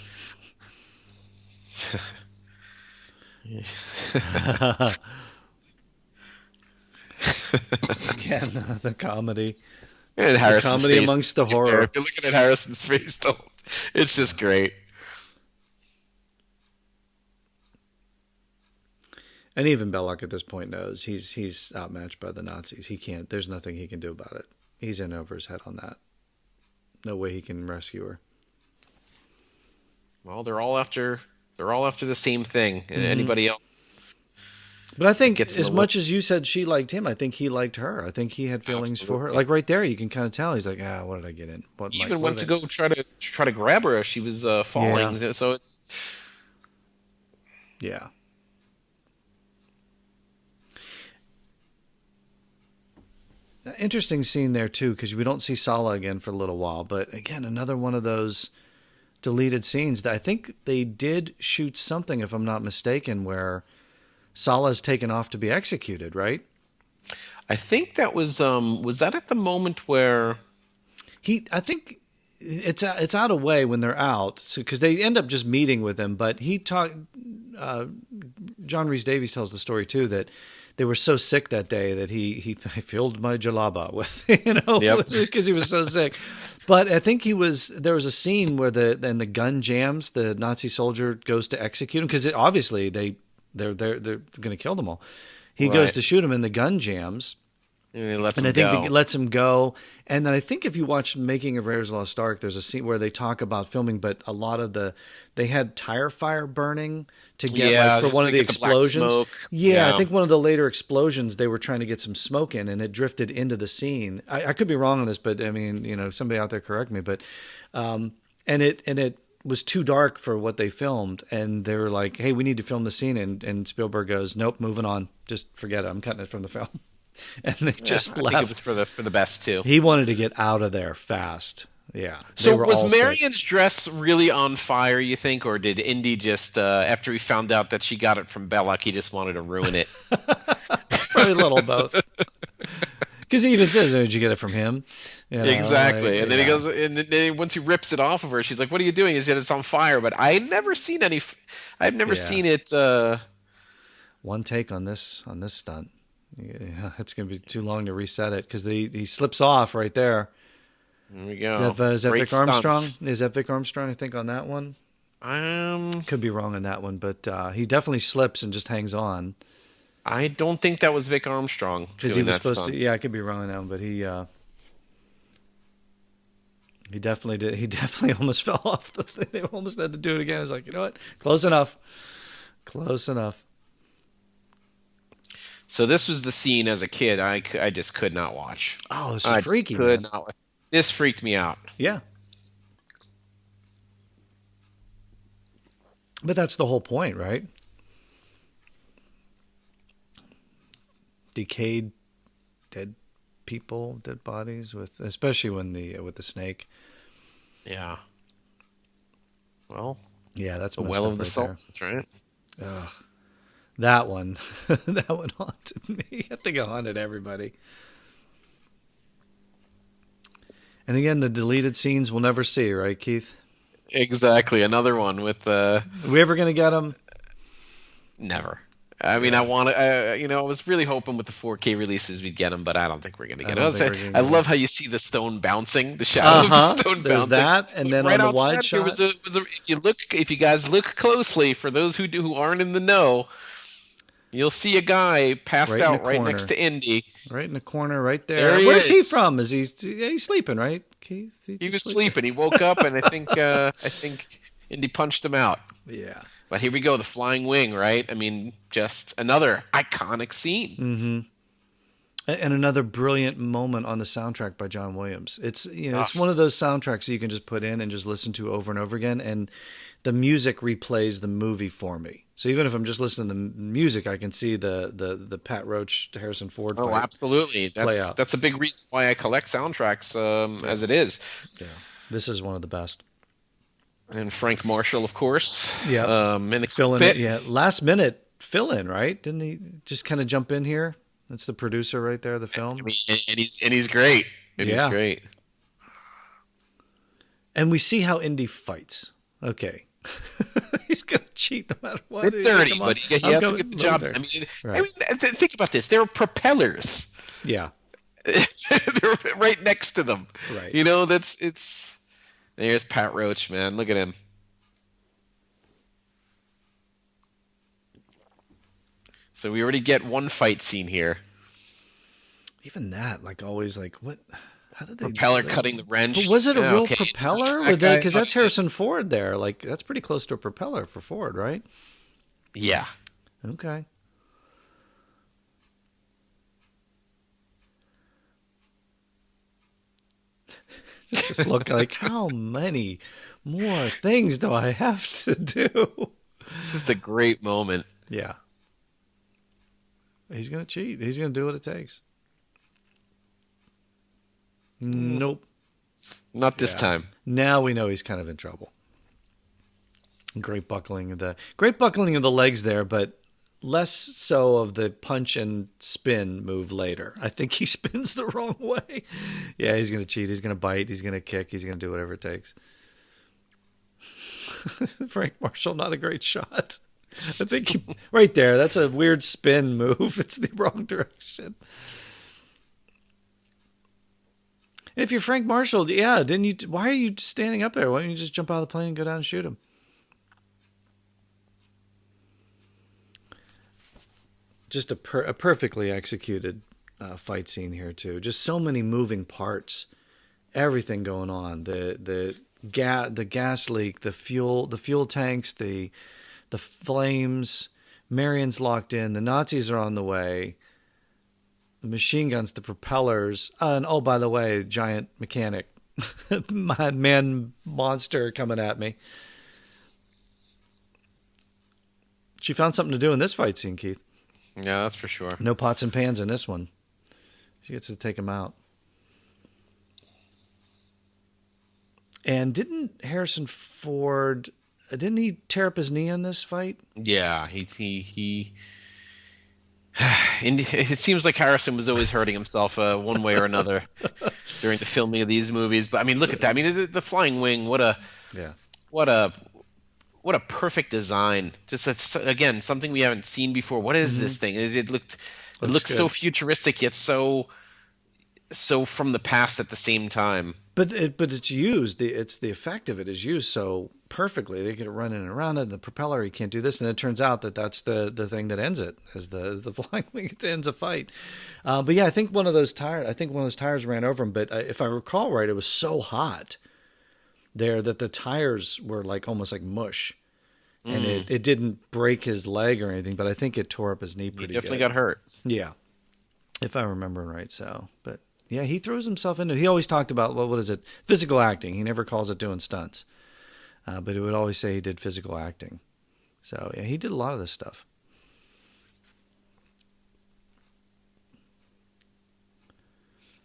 Again, the comedy. And Harrison's the comedy face amongst the horror. If you're looking at Harrison's face, it's just great. And even Belloc at this point knows he's outmatched by the Nazis. He can't. There's nothing he can do about it. He's in over his head on that. No way he can rescue her. Well, they're all after the same thing, and anybody else. But I think as much as you said she liked him, I think he liked her. I think he had feelings for her. Like right there, you can kind of tell. He's like, what did I get in? He even went to go try to grab her as she was falling. Yeah. So it's interesting scene there too, because we don't see Sala again for a little while. But again, another one of those deleted scenes that I think they did shoot something, if I'm not mistaken, where Sala's taken off to be executed, right? I think that was that at the moment where I think it's out of way when they're out, so because they end up just meeting with him. But John Rhys Davies tells the story too that they were so sick that day that he filled my jalaba with because he was so sick. But I think there was a scene where the gun jams, the Nazi soldier goes to execute him because obviously they're going to kill them all. He goes to shoot him and the gun jams, And it lets and him I think go. it lets him go. And then I think if you watch Making of Raiders of the Lost Ark, there's a scene where they talk about filming, but a lot of they had tire fire burning to get for one of the explosions. I think one of the later explosions, they were trying to get some smoke in, and it drifted into the scene. I could be wrong on this, but I mean, somebody out there correct me. But and it was too dark for what they filmed, and they were like, "Hey, we need to film the scene," and Spielberg goes, "Nope, moving on. Just forget it. I'm cutting it from the film." And they just left. I think it was for the best too. He wanted to get out of there fast. Yeah. So was Marion's dress really on fire, you think, or did Indy just after he found out that she got it from Belloc, he just wanted to ruin it? Probably a little both. Because he even says, "Did you get it from him?" Exactly. And then he goes, and then once he rips it off of her, she's like, "What are you doing?" He said, "It's on fire." But I've never seen seen it. One take on this stunt. Yeah, it's going to be too long to reset it because he slips off right there. There we go. Is that Vic Armstrong? Is that Vic Armstrong? I think on that one. Could be wrong on that one, but he definitely slips and just hangs on. I don't think that was Vic Armstrong because he was supposed to. Yeah, I could be wrong on that one, but he definitely did. He definitely almost fell off the thing. They almost had to do it again. I was like, you know what? Close enough. Close enough. So this was the scene as a kid I just could not watch. Oh, this is freaky. Not. This freaked me out. Yeah. But that's the whole point, right? Decayed, dead people, dead bodies, especially with the snake. Yeah. Well. Yeah, that's the well of the soul. That's right. Ugh. That one haunted me. I think it haunted everybody. And again, the deleted scenes we'll never see, right, Keith? Exactly. Another one with Are we ever going to get them? Never. I mean, I want to. I was really hoping with the 4K releases we'd get them, but I don't think we're going to get them. I love how you see the stone bouncing, the shadow of the stone There's bouncing. that, and then right on the wide shot, if you guys look closely, for those who aren't in the know, you'll see a guy passed out right next to Indy. Right in the corner, right there. Where's he from? He's sleeping, right, Keith? He was sleeping. He woke up, and I think Indy punched him out. Yeah. But here we go, the flying wing, right? I mean, just another iconic scene. Mm-hmm. And another brilliant moment on the soundtrack by John Williams. It's it's one of those soundtracks that you can just put in and just listen to over and over again, and the music replays the movie for me. So even if I'm just listening to the music, I can see the Pat Roach, Harrison Ford fight. Oh, absolutely. That's a big reason why I collect soundtracks as it is. Yeah, this is one of the best. And Frank Marshall, of course. Yeah. Fill in. Yeah. Last minute fill in, right? Didn't he just kind of jump in here? That's the producer right there of the film. I mean, and he's great. He's great. And we see how Indy fights. Okay. He's gonna cheat no matter what. It's dirty, but he has to get the job. I mean, think about this. There are propellers. Yeah. They're right next to them. Right. It's. There's Pat Roach, man. Look at him. So we already get one fight scene here. Even that, always, what? How did they? Propeller cutting the wrench. But was it a real propeller? Because that's Harrison Ford there. That's pretty close to a propeller for Ford, right? Yeah. Okay. Just this look how many more things do I have to do? This is the great moment. Yeah. He's going to cheat. He's going to do what it takes. Nope. Not this time. Now we know he's kind of in trouble. Great buckling of the legs there, but less so of the punch and spin move later. I think he spins the wrong way. Yeah, he's going to cheat. He's going to bite. He's going to kick. He's going to do whatever it takes. Frank Marshall, not a great shot. I think right there, that's a weird spin move. It's the wrong direction. And if you're Frank Marshall, why are you standing up there? Why don't you just jump out of the plane and go down and shoot him? Just a perfectly executed fight scene here too. Just so many moving parts, everything going on. The gas leak, the fuel tanks, the flames. Marion's locked in. The Nazis are on the way. The machine guns, the propellers, and oh, by the way, giant mechanic, man monster coming at me. She found something to do in this fight scene, Keith. Yeah, that's for sure. No pots and pans in this one. She gets to take him out. And didn't Harrison Ford, didn't he tear up his knee in this fight? Yeah, he it seems like Harrison was always hurting himself one way or another during the filming of these movies. But I mean, look at that. I mean, the flying wing, what a perfect design. Just again, something we haven't seen before. What is this thing? It looks so futuristic yet so from the past at the same time. But it's used. It's the effect of it is used so perfectly. They get it running around it. The propeller, you can't do this, and it turns out that's the thing that ends it, as the flying wing. It ends a fight. But yeah, I think one of those tires ran over him. But if I recall right, it was so hot there that the tires were almost like mush, and it didn't break his leg or anything. But I think it tore up his knee pretty good. He definitely got hurt. Yeah, if I remember right. So, but. Yeah, he throws himself into. He always talked about what is it? Physical acting. He never calls it doing stunts, but he would always say he did physical acting. So yeah, he did a lot of this stuff.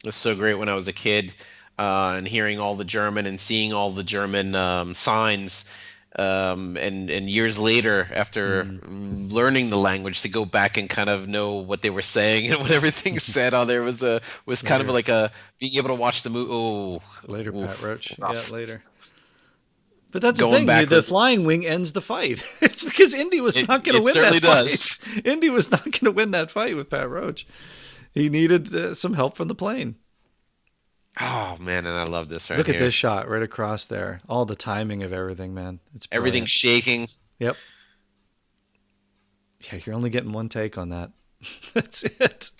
It was so great when I was a kid, and hearing all the German and seeing all the German signs. And years later, after learning the language, to go back and kind of know what they were saying and what everything said on there was kind of like being able to watch the movie. Oh, later, Pat Roach. Yeah, later. But that's the thing. The flying wing ends the fight. It's because Indy was not going to win that fight. Indy was not going to win that fight with Pat Roach. He needed some help from the plane. Oh man, and I love this right Look here. At this shot right across there. All the timing of everything, man. It's brilliant. Everything's shaking. Yep. Yeah, you're only getting one take on that. That's it.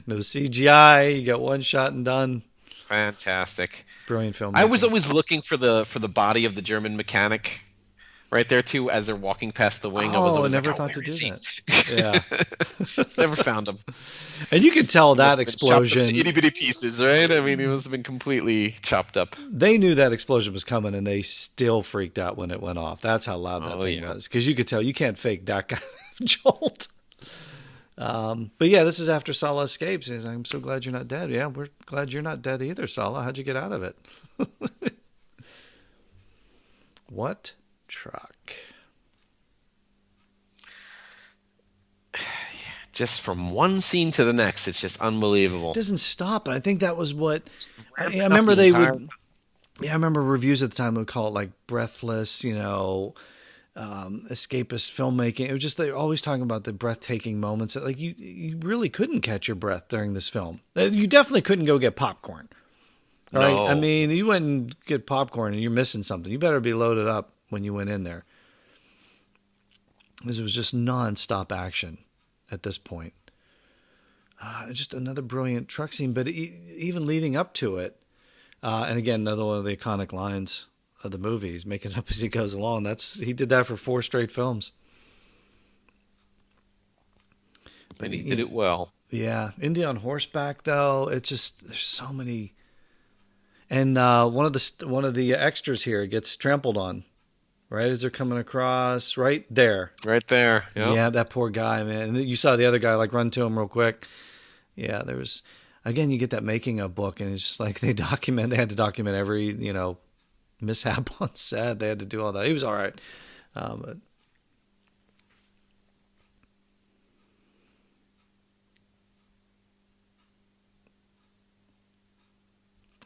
No CGI. You got one shot and done. Fantastic. Brilliant film. I was always looking for the body of the German mechanic. Right there too, as they're walking past the wing. I never thought to do that. Yeah, never found him. And you could tell that explosion. Itty bitty pieces, right? I mean, he must have been completely chopped up. They knew that explosion was coming, and they still freaked out when it went off. That's how loud that thing was, because you could tell you can't fake that kind of jolt. But yeah, this is after Sala escapes. He's like, I'm so glad you're not dead. Yeah, we're glad you're not dead either, Sala. How'd you get out of it? What? Truck. Just from one scene to the next, it's just unbelievable. It doesn't stop. And I think that was what I remember they would. Yeah, I remember reviews at the time would call it like breathless, escapist filmmaking. It was just they're always talking about the breathtaking moments. Like you really couldn't catch your breath during this film. You definitely couldn't go get popcorn. Right? No. I mean, you went and get popcorn and you're missing something. You better be loaded up when you went in there. Because it was just non-stop action at this point. Just another brilliant truck scene, but even leading up to it, and again, another one of the iconic lines of the movie, he's making it up as he goes along. He did that for 4 straight films. And he did it well. Yeah. Indy on horseback, though, it's just, there's so many. And one of the extras here gets trampled on. Right as they're coming across, right there. Right there. Yep. Yeah, that poor guy, man. And you saw the other guy run to him real quick. Yeah, there was. Again, you get that making of book, and it's just like they had to document every mishap on set. They had to do all that. He was all right, but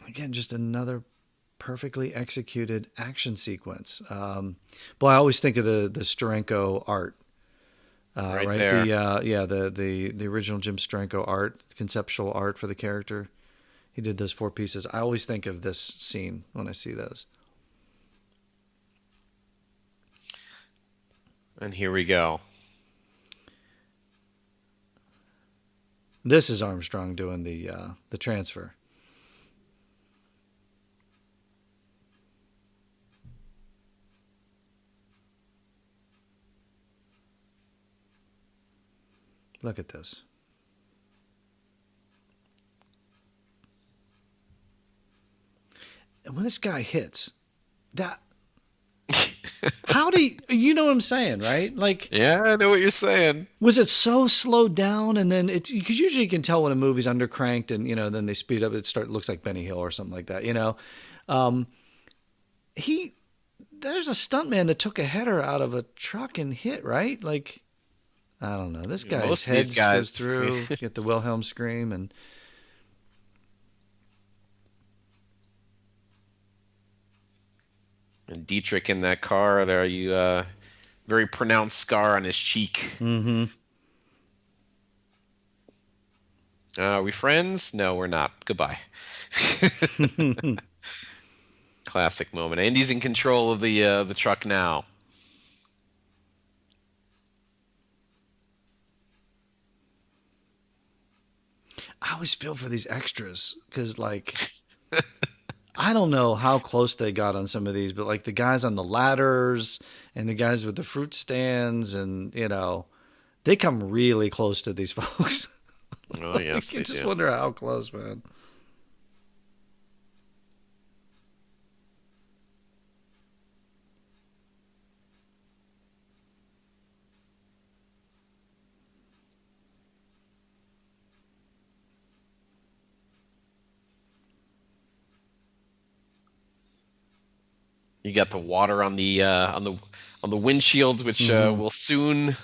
again, just another perfectly executed action sequence. Boy, I always think of the Steranko art. Right there. The The original Jim Steranko art, conceptual art for the character. He did those 4 pieces. I always think of this scene when I see those. And here we go. This is Armstrong doing the transfer. Look at this. And when this guy hits, that how do you know what I'm saying, right? Like, yeah, I know what you're saying. Was it so slowed down, and then it's because usually you can tell when a movie's undercranked, and then they speed up. Looks like Benny Hill or something like that. There's a stuntman that took a header out of a truck and hit, right? Like, I don't know. This guy's head goes through. Get the Wilhelm scream and. And Dietrich in that car, there you very pronounced scar on his cheek. Mm-hmm. Are we friends? No, we're not. Goodbye. Classic moment. Andy's in control of the truck now. I always feel for these extras because, like, I don't know how close they got on some of these, but like the guys on the ladders and the guys with the fruit stands, and they come really close to these folks. Oh yes, I just wonder how close, man. You got the water on the windshield, which will soon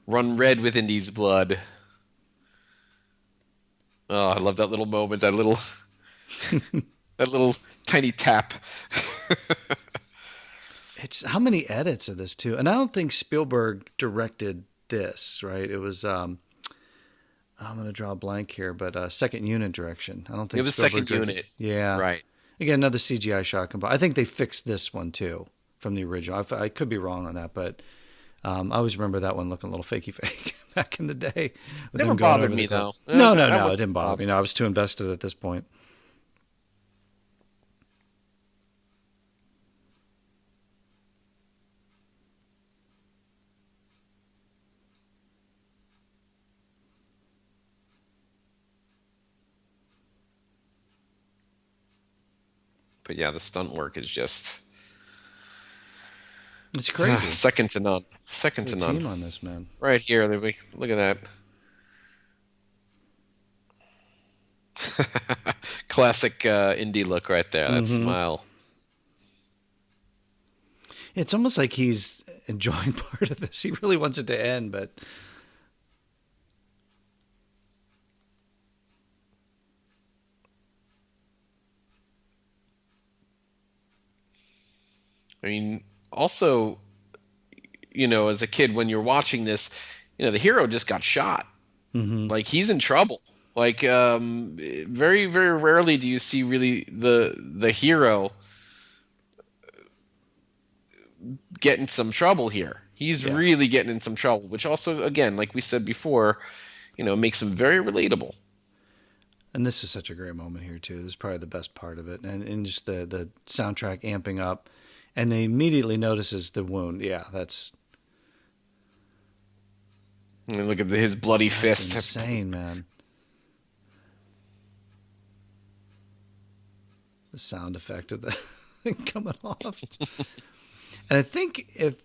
run red with Indy's blood. Oh, I love that little moment, that little tiny tap. It's how many edits of this too, and I don't think Spielberg directed this, right? It was I'm going to draw a blank here, but second unit direction. I don't think it was Spielberg second unit. Yeah, right. Again, another CGI shot. I think they fixed this one too from the original. I could be wrong on that, but I always remember that one looking a little fakey fake back in the day. Never bothered me though. No, it didn't bother me. No, I was too invested at this point. But yeah, the stunt work is just. It's crazy. Second to none. Second to none. Team on this, man. Right here, look at that. Classic Indy look right there. That smile. It's almost like he's enjoying part of this. He really wants it to end, but. I mean, also, as a kid, when you're watching this, the hero just got shot. Mm-hmm. Like, he's in trouble. Like, very, very rarely do you see really the hero get in some trouble here. He's really getting in some trouble, which also, again, like we said before, makes him very relatable. And this is such a great moment here, too. This is probably the best part of it. And just the soundtrack amping up. And they immediately notices the wound. Yeah, that's... I mean, look at his bloody fist. That's insane, man. The sound effect of the thing coming off. And I think if...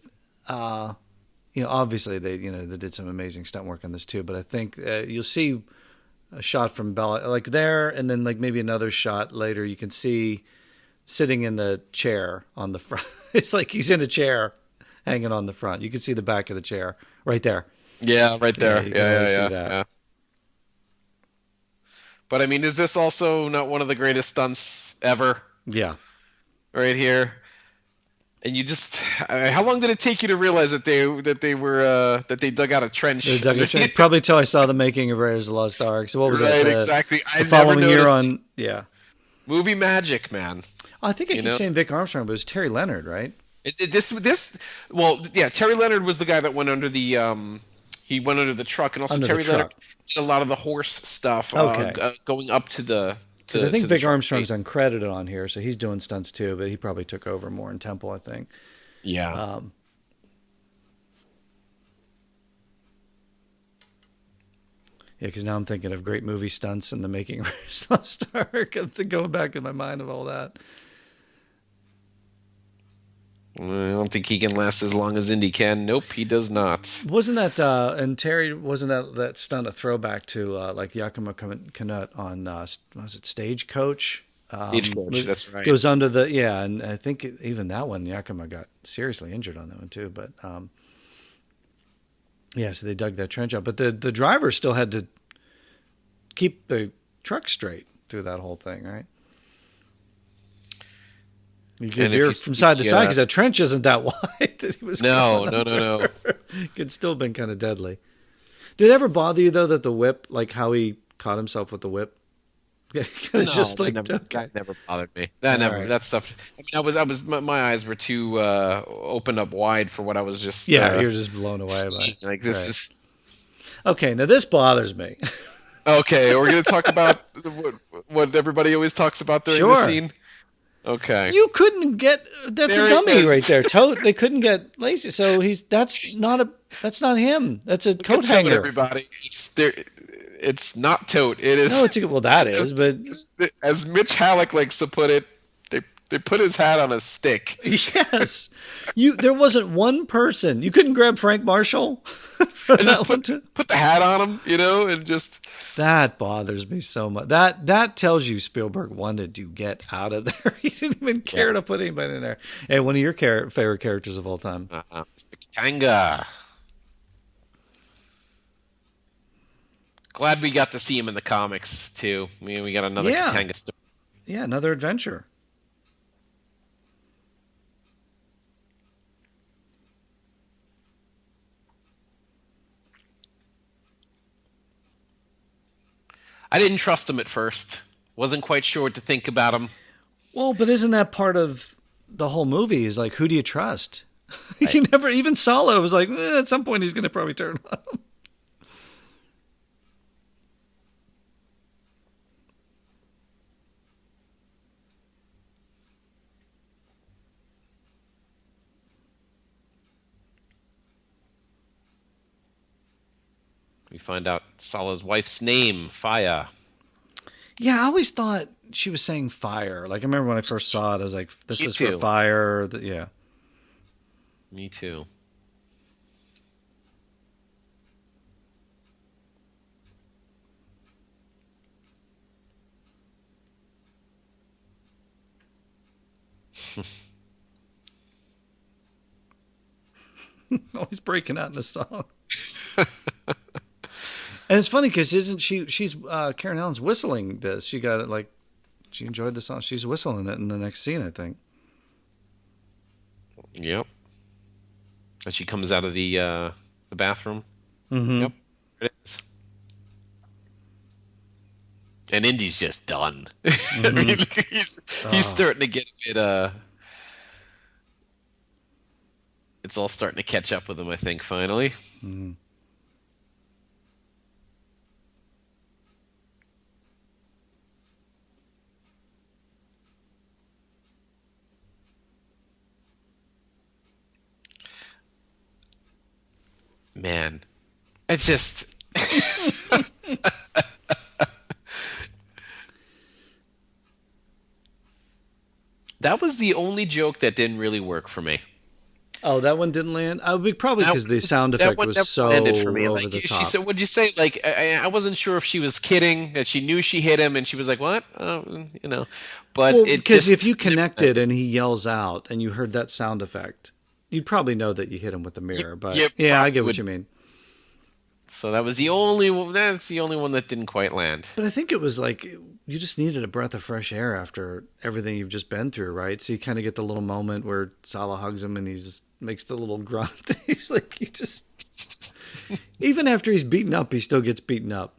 obviously they did some amazing stunt work on this, too. But I think you'll see a shot from Bella, like there, and then like maybe another shot later. You can see... sitting in the chair on the front. It's like he's in a chair hanging on the front. You can see the back of the chair right there. Yeah, right there. Yeah. Yeah. But I mean, is this also not one of the greatest stunts ever? Yeah. Right here. And you just, how long did it take you to realize that they dug out a trench? They dug a trench. Probably till I saw the making of Raiders of the Lost Ark. So what was that? Exactly. The following year on, movie magic, man. I think I keep saying Vic Armstrong, but it was Terry Leonard, right? Terry Leonard was the guy that went under the He went under the truck, and also Under Terry the truck. Leonard did a lot of the horse stuff. Going up to the. Because I think Vic Armstrong's uncredited on here, so he's doing stunts too, but he probably took over more in Temple, I think. Yeah. Yeah, because now I'm thinking of great movie stunts and the making of LOST ARK. I'm going back in my mind of all that. I don't think he can last as long as Indy can. Nope, he does not. Wasn't that, and Terry, wasn't that stunt a throwback to like Yakima Canutt on, was it Stagecoach? Stagecoach, that's right. Goes under the, yeah, and I think even that one, Yakima got seriously injured on that one too, but yeah, so they dug that trench out. But the driver still had to keep the truck straight through that whole thing, right? You could veer from side to side because that trench isn't that wide that he was. No. Could still have been kind of deadly. Did it ever bother you though that the whip, like how he caught himself with the whip? It's just like that never bothered me. That stuff. I was my eyes were too opened up wide for what I was just. Yeah, you're just blown away by it. Like this is. Okay, now this bothers me. Okay, we're going to talk about what everybody always talks about during the scene. Okay. You couldn't get that's a dummy right there. Tote. They couldn't get Lacey, so that's not him. That's a coat hanger. Everybody, it's not Tote. It is. No, that is. But as Mitch Halleck likes to put it, they put his hat on a stick. Yes, there wasn't one person. You couldn't grab Frank Marshall for that one too. Put the hat on him, and just. That bothers me so much. That tells you Spielberg wanted to get out of there. He didn't even care to put anybody in there. Hey, one of your favorite characters of all time. Mr. Katanga. Glad we got to see him in the comics, too. I mean, we got another Katanga story. Yeah, another adventure. I didn't trust him at first. Wasn't quite sure what to think about him. Well, but isn't that part of the whole movie? Is like, who do you trust? You never, even Solo was like, at some point he's going to probably turn on him. We find out Sala's wife's name, Faya. Yeah, I always thought she was saying fire. Like, I remember when I first saw it, I was like, this is for fire. Yeah. Me too. Always breaking out in the song. And it's funny because she's Karen Allen's whistling this. She got it like she enjoyed the song. She's whistling it in the next scene, I think. Yep. And she comes out of the bathroom. Mm-hmm. Yep. It is. And Indy's just done. Mm-hmm. I mean, he's starting to get a bit. It's all starting to catch up with him, I think. Finally. Mm-hmm. Man, it just that was the only joke that didn't really work for me. Oh, that one didn't land? Probably because the sound effect was so for me. over like, the top. She said, "What'd you say?" Like, I wasn't sure if she was kidding, that she knew she hit him, and she was like, "What?" But because if you connected and he yells out and you heard that sound effect, you'd probably know that you hit him with the mirror. But yeah, I get what you mean. So that's the only one that didn't quite land. But I think it was like you just needed a breath of fresh air after everything you've just been through, right? So you kind of get the little moment where Sala hugs him and he just makes the little grunt. He's like, even after he's beaten up, he still gets beaten up.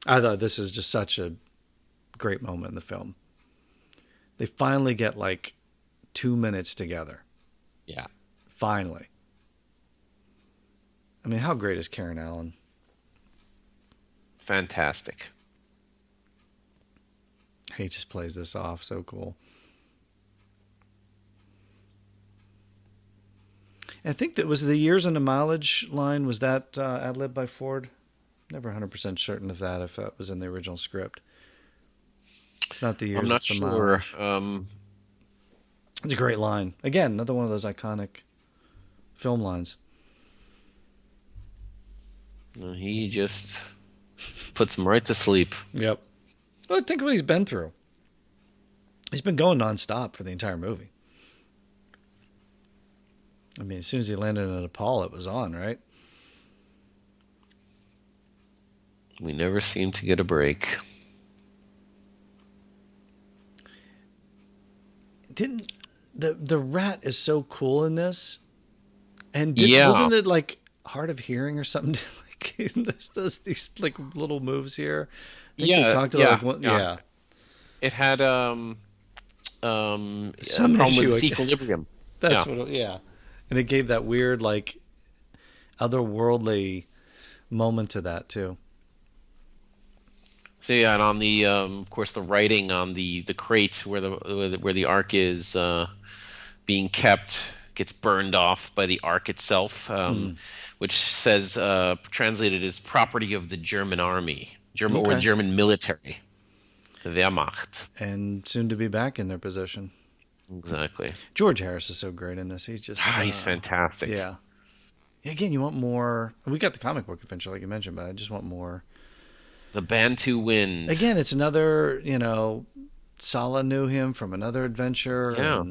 I thought this is just such a great moment in the film. They finally get like 2 minutes together. Yeah. Finally. I mean, how great is Karen Allen? Fantastic. He just plays this off so cool. I think that was the years and the mileage line. Was that ad-libbed by Ford? Never 100% certain of that, if that was in the original script. It's not the years. I'm not it's the sure. It's a great line. Again, another one of those iconic film lines. He just puts him right to sleep. Yep. Well, think of what he's been through. He's been going nonstop for the entire movie. I mean, as soon as he landed in Nepal, it was on, right? We never seem to get a break. Didn't the rat is so cool in this? And wasn't it like hard of hearing or something? Like this does these like little moves here. Yeah, talked about It had some problem issue with equilibrium. That's what. And it gave that weird like otherworldly moment to that too. So yeah, and on the of course the writing on the crate where the Ark is being kept gets burned off by the Ark itself, which says translated as property of the German army, or German military, the Wehrmacht, and soon to be back in their position. Exactly. George Harris is so great in this. He's just he's fantastic. Yeah. Again, you want more. We got the comic book adventure, like you mentioned, but I just want more. The Bantu Wind. Again, it's another, Sala knew him from another adventure. Yeah.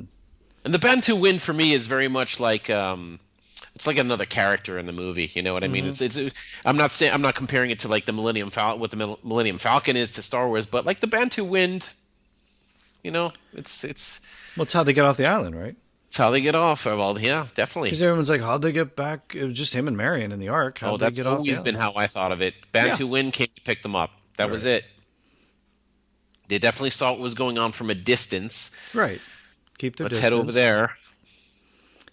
And the Bantu Wind for me is very much like it's like another character in the movie. You know what I mean? It's I'm not comparing it to like the Millennium Falcon, what the Millennium Falcon is to Star Wars, but like the Bantu Wind, it's Well, it's how they get off the island, right? It's how they get off. Well, yeah, definitely. Because everyone's like, how'd they get back? It was just him and Marion in the Ark. How'd that's they get always been how I thought of it. Bantu Wind came to pick them up. That was it. They definitely saw what was going on from a distance. Right. Keep their distance. Let's head over there.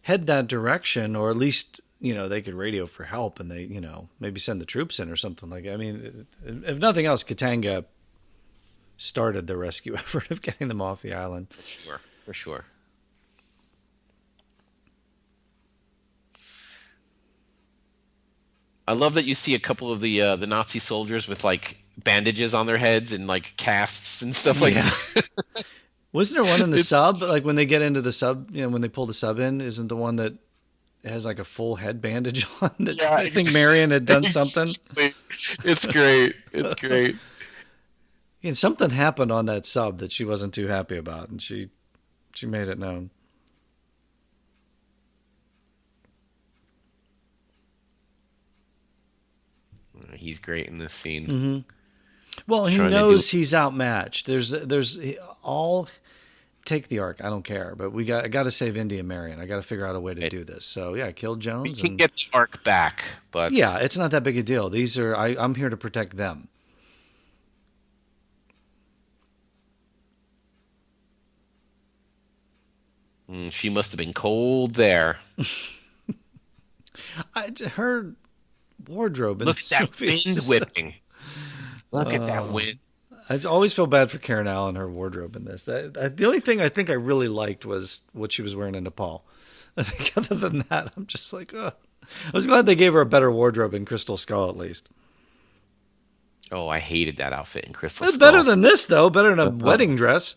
Head that direction, or at least, they could radio for help and they, maybe send the troops in or something like that. I mean, if nothing else, Katanga started the rescue effort of getting them off the island. For sure. I love that you see a couple of the Nazi soldiers with like bandages on their heads and like casts and stuff like that. Wasn't there one in the sub? Like when they get into the sub, when they pull the sub in, isn't the one that has like a full head bandage on? I think Marion had done something. It's great. It's great. And something happened on that sub that she wasn't too happy about, and she made it known. He's great in this scene. Mm-hmm. Well, he knows he's outmatched. There's all take the Ark. I don't care, but I got to save Indy and Marion. I got to figure out a way to do this. So yeah, kill Jones. We can get the Ark back, but yeah, it's not that big a deal. These are I'm here to protect them. She must have been cold there. Her wardrobe. Look at that wind whipping. Look at that wind. I always feel bad for Karen Allen, her wardrobe in this. The only thing I think I really liked was what she was wearing in Nepal. I think other than that, I'm just like, I was glad they gave her a better wardrobe in Crystal Skull, at least. Oh, I hated that outfit in Crystal It's Skull. better than this, though. Better than a wedding dress.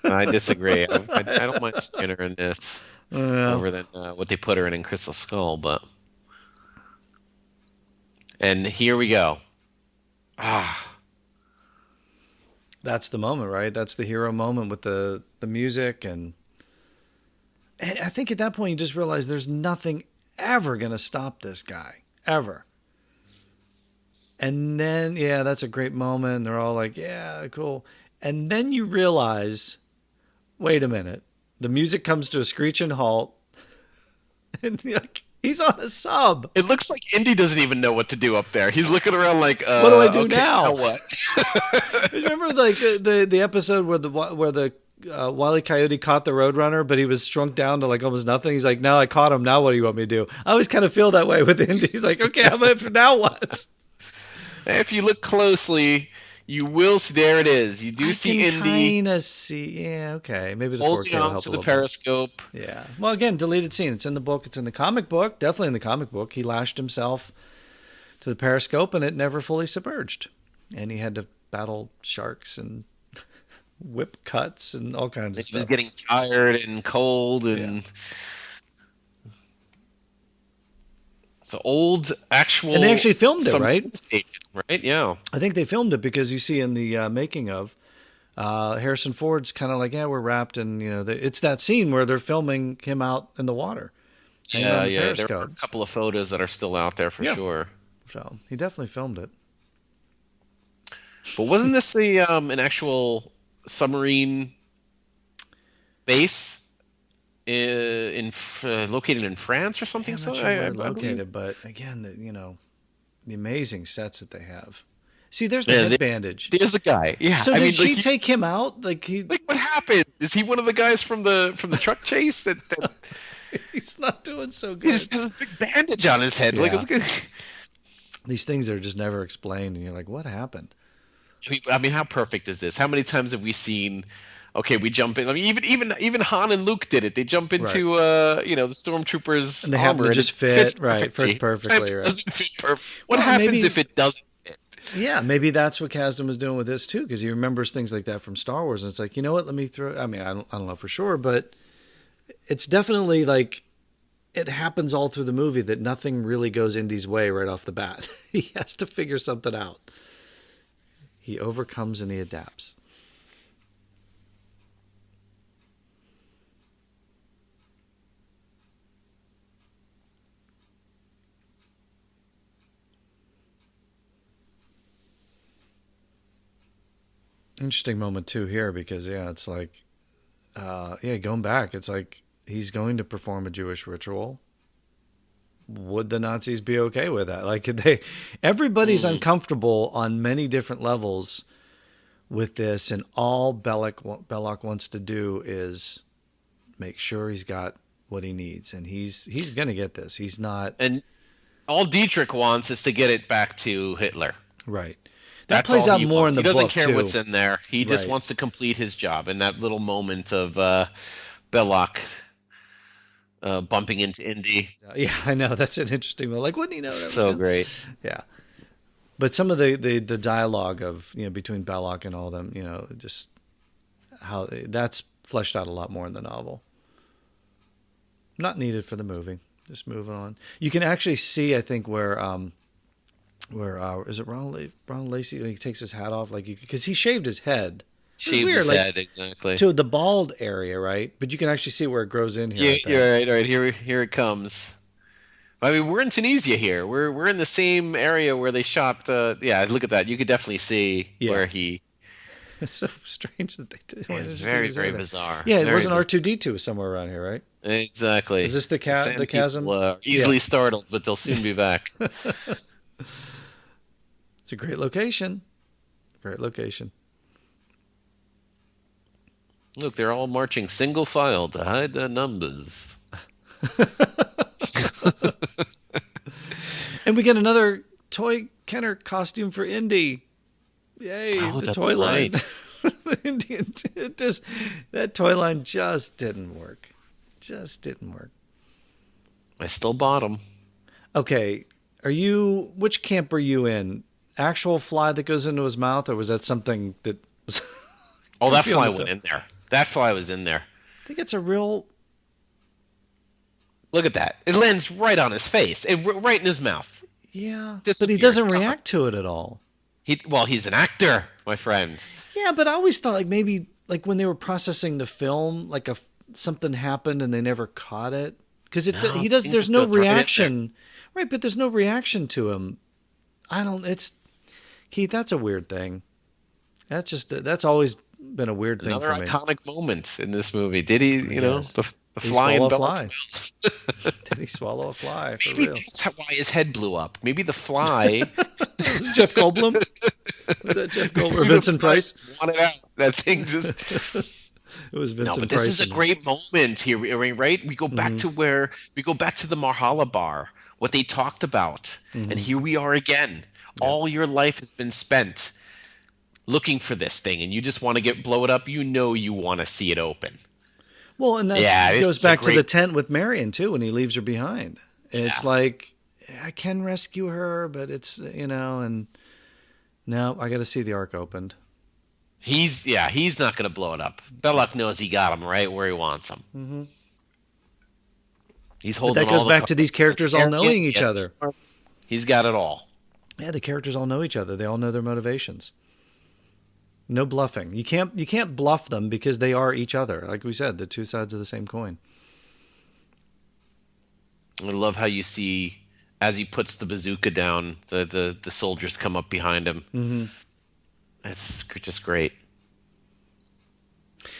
I disagree. I don't mind seeing her in this over than what they put her in Crystal Skull, but... And here we go. That's the moment, right? That's the hero moment with the music. And I think at that point you just realize there's nothing ever going to stop this guy. Ever. And then, that's a great moment. They're all like, yeah, cool. And then you realize, wait a minute. The music comes to a screeching halt. And like... He's on a sub. It looks like Indy doesn't even know what to do up there. He's looking around like, what do I do now? What? Remember like the episode where the Wile E. Coyote caught the Roadrunner, but he was shrunk down to like almost nothing. He's like, "Now I caught him. Now what do you want me to do?" I always kind of feel that way with Indy. He's like, "Okay, how about now what?" If you look closely, you will see. There it is. You do see Indy. Kind of see. Yeah, okay. Maybe the holding 4K will on help to a the little periscope. bit. Yeah. Well, again, deleted scene. It's in the book. It's in the comic book. Definitely in the comic book. He lashed himself to the periscope, and it never fully submerged. And he had to battle sharks and whip cuts and all kinds of stuff. He was getting tired and cold and so old actual. And they actually filmed it, right? Station, right? Yeah. I think they filmed it because you see in the making of Harrison Ford's kind of like, yeah, we're wrapped, and it's that scene where they're filming him out in the water. Yeah. There are a couple of photos that are still out there for sure. So he definitely filmed it. But wasn't this an actual submarine base located in France or something? I'm not sure where located, but again, the amazing sets that they have. See, there's the head bandage. There's the guy. Yeah. So did she take him out? Like what happened? Is he one of the guys from the truck chase? That he's not doing so good. He just has this big bandage on his head. Yeah. These things are just never explained, and you're like, what happened? I mean, how perfect is this? How many times have we seen? Okay, we jump in. I mean, even Han and Luke did it. They jump into the stormtroopers' and they armor, happen to just fit perfectly. Perfectly. Right. Doesn't fit perfect. What happens if it doesn't fit? Yeah, maybe that's what Kasdan was doing with this too, because he remembers things like that from Star Wars, and it's like, you know what? Let me throw. I mean, I don't know for sure, but it's definitely like it happens all through the movie that nothing really goes Indy's way right off the bat. He has to figure something out. He overcomes and he adapts. Interesting moment too here, because it's like, going back, it's like he's going to perform a Jewish ritual. Would the Nazis be okay with that? Like everybody's uncomfortable on many different levels with this, and all Belloc wants to do is make sure he's got what he needs, and he's going to get this. He's not. And all Dietrich wants is to get it back to Hitler. Right. That plays out more in the book, too. He doesn't care what's in there. He just wants to complete his job. And that little moment of Belloc bumping into Indy. Yeah, I know. That's an interesting one. Like, wouldn't he know? So great. Yeah. But some of the dialogue of, between Belloc and all of them, just how that's fleshed out a lot more in the novel. Not needed for the movie. Just moving on. You can actually see, I think, where is it Ronald Lacey when he takes his hat off, like because he shaved his head. Shaved his head, exactly. To the bald area, right? But you can actually see where it grows in here. Yeah, you're right. All right, here it comes. I mean, we're in Tunisia here. We're in the same area where they shot. Look at that. You could definitely see where he. It's so strange that they did. It's very, very bizarre. Yeah, it wasn't R2-D2 somewhere around here, right? Exactly. Is this the chasm? Easily startled, but they'll soon be back. It's a great location. Great location. Look, they're all marching single file to hide their numbers. And we get another toy Kenner costume for Indy. Yay, the toy line. The Indian, that toy line just didn't work. I still bought them. Okay, which camp are you in? Actual fly that goes into his mouth, or was that something that was... Oh, that fly went in there. That fly was in there. I think it's a real... Look at that. It lands right on his face, right in his mouth. Yeah, but he doesn't react to it at all. He's an actor, my friend. Yeah, but I always thought maybe when they were processing the film, something happened and they never caught it. Because there's no reaction. Right, but there's no reaction to him. Keith, that's a weird thing. That's always been a weird thing for me. Another iconic moment in this movie. Did he, the fly in Belloc's mouth? Did he swallow a fly? For Maybe real? That's why his head blew up. Maybe the fly... Jeff Goldblum? Was that Jeff Goldblum or Vincent Price? Wanted out. That thing just... It was Vincent No, but Price. this is a great moment here, right? We go back to the Marhala bar, what they talked about, and here we are again. Yep. All your life has been spent looking for this thing, and you just want to blow it up. You know you want to see it open. Well, and that goes back to the tent with Marion too, when he leaves her behind. It's like, I can rescue her, but it's, and no, I got to see the Ark opened. He's not going to blow it up. Belloq knows he got him right where he wants him. Mm-hmm. He's holding. But that goes back to these characters all knowing each other. He's got it all. Yeah, the characters all know each other. They all know their motivations. No bluffing. You can't bluff them because they are each other. Like we said, the two sides of the same coin. I love how you see, as he puts the bazooka down, the soldiers come up behind him. Mm-hmm. It's just great.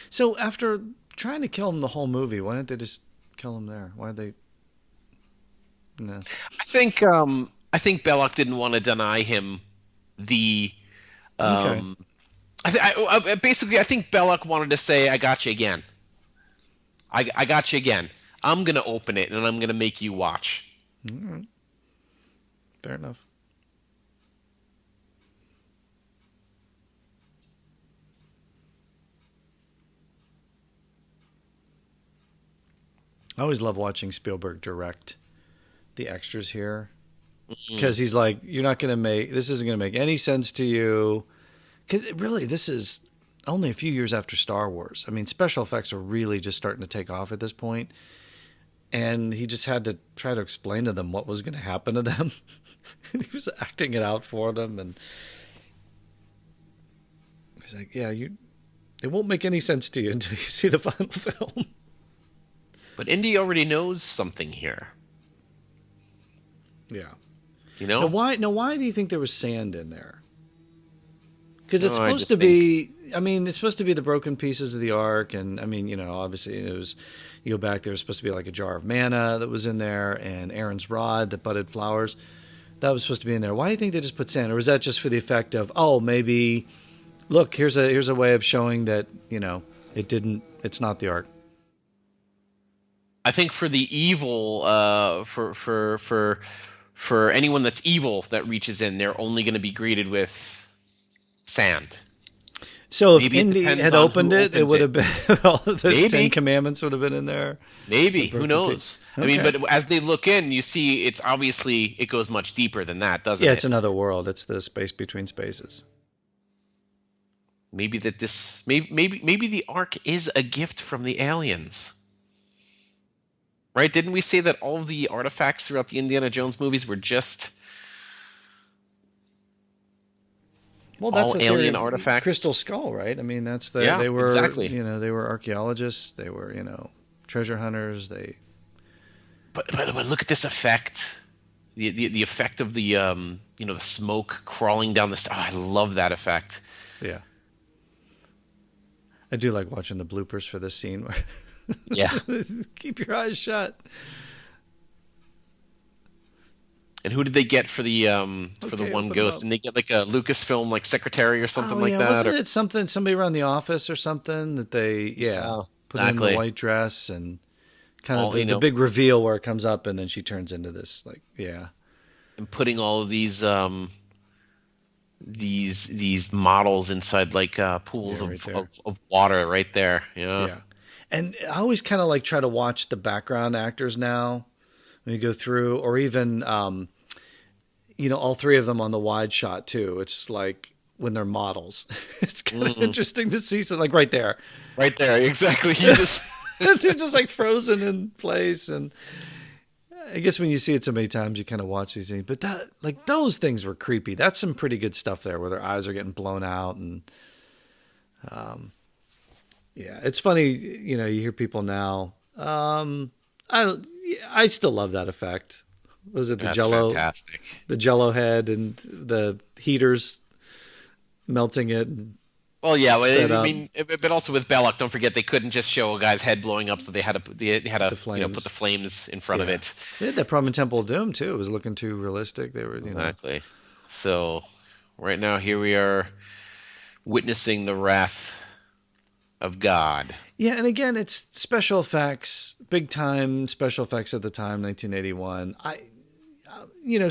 So after trying to kill him the whole movie, why didn't they just kill him there? Why did they? No. I think Belloq didn't want to deny him the. Okay. I think Belloq wanted to say, "I got you again. I got you again. I'm gonna open it and I'm gonna make you watch." All right. Fair enough. I always love watching Spielberg direct the extras here, because he's like, "You're not gonna this isn't gonna make any sense to you." Because really, this is only a few years after Star Wars. I mean, special effects are really just starting to take off at this point. And he just had to try to explain to them what was going to happen to them. And he was acting it out for them. And he's like, yeah, it won't make any sense to you until you see the final film. But Indy already knows something here. Yeah. Now why do you think there was sand in there? Because it's supposed to be, it's supposed to be the broken pieces of the Ark. And, obviously it was, you go back, there was supposed to be like a jar of manna that was in there and Aaron's rod that budded flowers. That was supposed to be in there. Why do you think they just put sand? Or was that just for the effect of, maybe, look, here's a way of showing that, it's not the Ark. I think for the evil, for anyone that's evil that reaches in, they're only going to be greeted with sand. So if Indy had opened it, it would have been all the 10 Commandments would have been in there. Maybe, who knows? Okay. But as they look in, you see it goes much deeper than that, doesn't it? Yeah, it's another world. It's the space between spaces. Maybe maybe the Ark is a gift from the aliens. Right? Didn't we say that all of the artifacts throughout the Indiana Jones movies were just that's all alien artifacts? Crystal Skull, right? I mean, that's they were exactly. They were archaeologists. They were treasure hunters. But look at this effect. The effect of the the smoke crawling down the. I love that effect. Yeah. I do like watching the bloopers for this scene where. Yeah. Keep your eyes shut. And who did they get for the one ghost? And they get like a Lucasfilm like secretary or something like that. Wasn't it somebody around the office or something that they put in the white dress and kind of the big reveal where it comes up and then she turns into this and putting all of these models inside like pools of water right there. Yeah. And I always kind of like try to watch the background actors now when you go through, or even, all three of them on the wide shot too. It's like when they're models, it's kind of interesting to see something like right there, exactly. They're just like frozen in place. And I guess when you see it so many times, you kind of watch these things, but those things were creepy. That's some pretty good stuff there where their eyes are getting blown out. And, yeah, it's funny, you hear people now. I still love that effect. Was it the Jello? Fantastic. The Jello head and the heaters melting it. Well, yeah, but also with Belloq, don't forget they couldn't just show a guy's head blowing up, so they had to put the flames in front of it. They had that problem in Temple of Doom too. It was looking too realistic. They were exactly. So right now here we are witnessing the wrath of God. Yeah, and again, it's special effects, big time special effects at the time, 1981.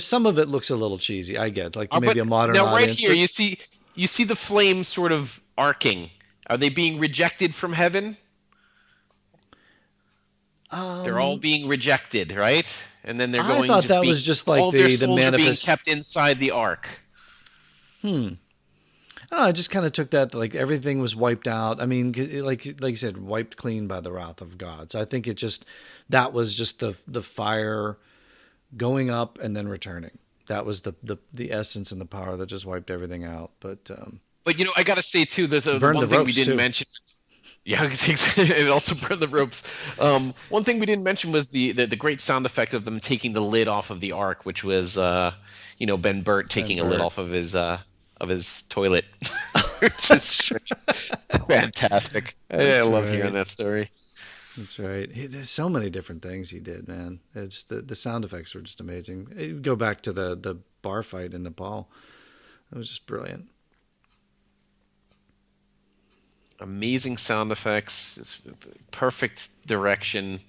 Some of it looks a little cheesy. I get like maybe a modern now right audience. here, you see the flames sort of arcing. Are they being rejected from heaven? They're all being rejected, right? And then they're going. I thought that was just like all their the souls are being manifest. kept inside the ark. I just kind of took that like everything was wiped out. I mean, like you said, wiped clean by the wrath of God. So I think that was just the fire going up and then returning. That was the essence and the power that just wiped everything out. But I got to say too, the one thing we didn't mention. Yeah, it also burned the ropes. One thing we didn't mention was the great sound effect of them taking the lid off of the ark, which was Ben Burt taking a lid off of his toilet, which is fantastic. I love hearing that story. That's right. There's so many different things he did, man. It's the sound effects were just amazing. Go back to the bar fight in Nepal. It was just brilliant. Amazing sound effects, it's perfect direction,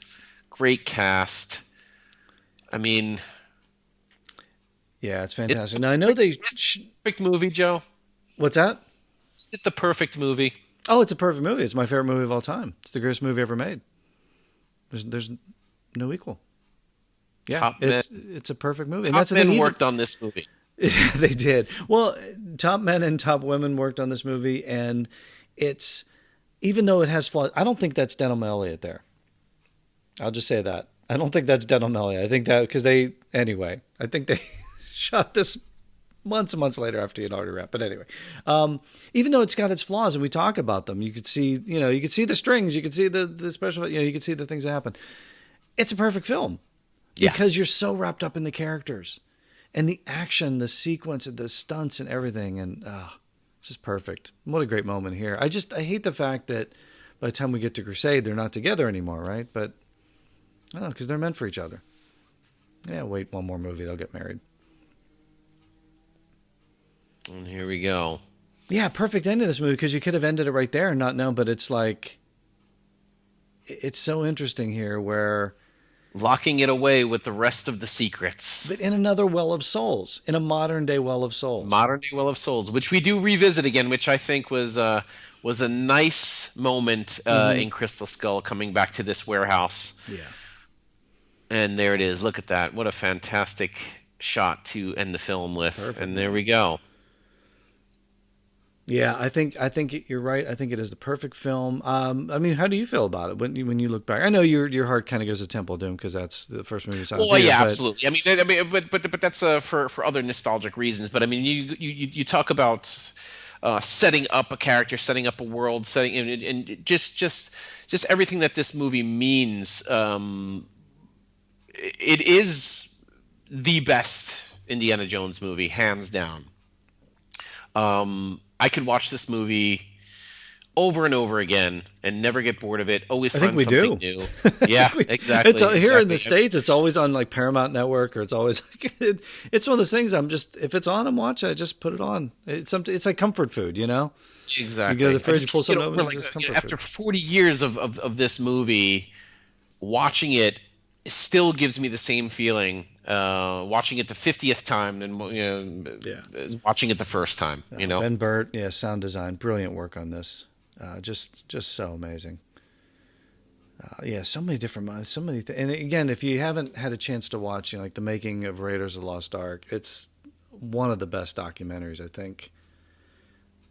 great cast. I mean, yeah, it's fantastic. Now I know they perfect movie, Joe. What's that? Is it the perfect movie? Oh, it's a perfect movie. It's my favorite movie of all time. It's the greatest movie ever made. There's no equal. Yeah, it's a perfect movie. Top Men worked on this movie. They did. Well, top men and top women worked on this movie, and it's, even though it has flaws, I don't think that's Denholm Elliott there. I'll just say that. I don't think that's Denholm Elliott. I think that because I think they shot this months and months later after he'd already wrapped. But anyway, even though it's got its flaws and we talk about them, you could see the strings, you could see the special, you could see the things that happen. It's a perfect film because you're so wrapped up in the characters and the action, the sequence, the stunts and everything. And, just perfect. What a great moment here. I hate the fact that by the time we get to Crusade, they're not together anymore, right? But I don't know, because they're meant for each other. Yeah, wait one more movie, they'll get married. And here we go. Yeah, perfect end of this movie, because you could have ended it right there and not known, but it's like, it's so interesting here where... locking it away with the rest of the secrets. But in another Well of Souls, in a modern day Well of Souls. Modern day Well of Souls, which we do revisit again, which I think was a nice moment in Crystal Skull, coming back to this warehouse. Yeah. And there it is. Look at that. What a fantastic shot to end the film with. Perfect. And there we go. Yeah, I think you're right. I think it is the perfect film. I mean, how do you feel about it when you look back? I know your heart kind of goes to Temple of Doom because that's the first movie you saw. Well, yeah, absolutely. I mean, but that's for other nostalgic reasons. But I mean, you talk about setting up a character, setting up a world, setting and just everything that this movie means. It is the best Indiana Jones movie, hands down. I could watch this movie over and over again and never get bored of it. Always find something new. Yeah, exactly. It's here in the States. It's always on like Paramount Network, or it's always like it's one of those things. If it's on, I'm watching. I just put it on. It's like comfort food, you know. Exactly. You go to the fridge, you pull something over. After 40 years of this movie, watching it still gives me the same feeling. Watching it the 50th time than watching it the first time. Ben Burt, sound design, brilliant work on this. Just so amazing. So many different, and again, if you haven't had a chance to watch, like the making of Raiders of the Lost Ark, it's one of the best documentaries I think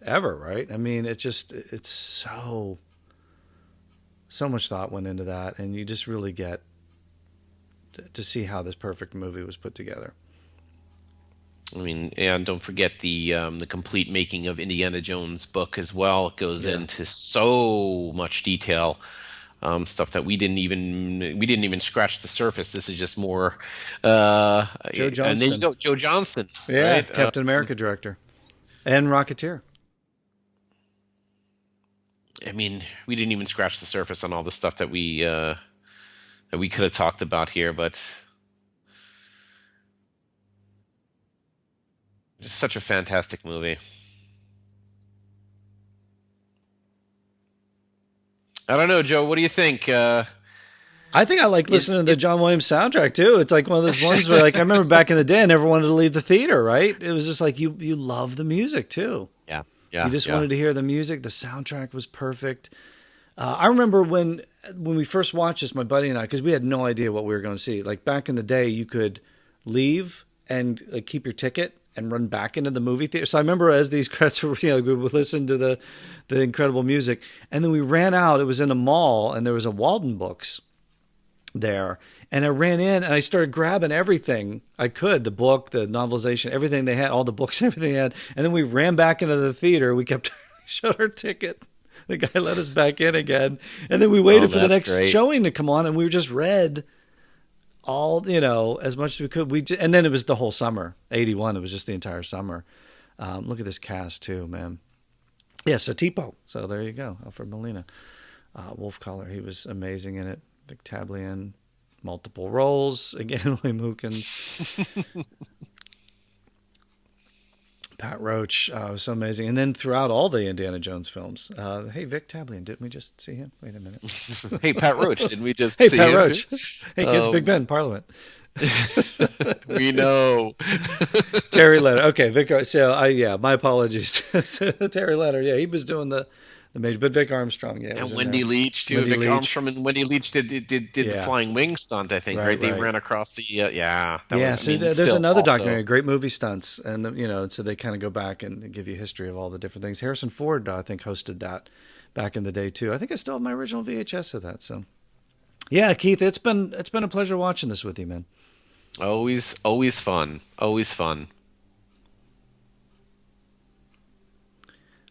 ever. Right? I mean, it's so much thought went into that, and you just really get to see how this perfect movie was put together. I mean, and don't forget the complete making of Indiana Jones book as well. It goes into so much detail, stuff that we didn't even scratch the surface. This is just more. Joe Johnston. And then you go, Joe Johnston. Yeah, right? Captain America director, and Rocketeer. I mean, we didn't even scratch the surface on all the stuff that we could have talked about here, but just such a fantastic movie. I don't know, Joe. What do you think? I think I like listening to the John Williams soundtrack too. It's like one of those ones where, like, I remember back in the day, I never wanted to leave the theater. Right? It was just like you love the music too. Yeah, You just wanted to hear the music. The soundtrack was perfect. I remember when we first watched this, my buddy and I, because we had no idea what we were going to see. Like back in the day, you could leave and like keep your ticket and run back into the movie theater. So I remember as these credits were, we would listen to the incredible music, and then we ran out. It was in a mall, and there was a Walden Books there, and I ran in and I started grabbing everything I could, the book, the novelization, everything they had, all the books, everything they had, and then we ran back into the theater. We kept showed our ticket. The guy let us back in again, and then we waited for the next showing to come on, and we just read all, as much as we could. And then it was the whole summer, 81. It was just the entire summer. Look at this cast too, man. Yeah, Satipo. So there you go, Alfred Molina. Wolf Collar, he was amazing in it. Vic Tablian, multiple roles. Again, William Hookins. Pat Roach was so amazing. And then throughout all the Indiana Jones films. Hey, Vic Tablian, didn't we just see him? Wait a minute. Hey, Pat Roach, didn't we just see him? Hey, Pat Roach. Hey, kids, Big Ben, Parliament. We know. Terry Leonard. Okay, Vic. So, my apologies to Terry Leonard. Yeah, he was doing the major, but Vic Armstrong, and Wendy Leach too. Vic Armstrong and Wendy Leach did the flying wing stunt, I think, right? They ran across the there's another documentary, great movie stunts, and so they kind of go back and give you history of all the different things. Harrison Ford, I think, hosted that back in the day too. I think I still have my original VHS of that. So, yeah, Keith, it's been a pleasure watching this with you, man. Always fun. Always fun.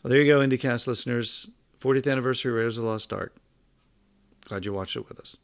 Well, there you go, IndyCast listeners. 40th anniversary Raiders of the Lost Ark. Glad you watched it with us.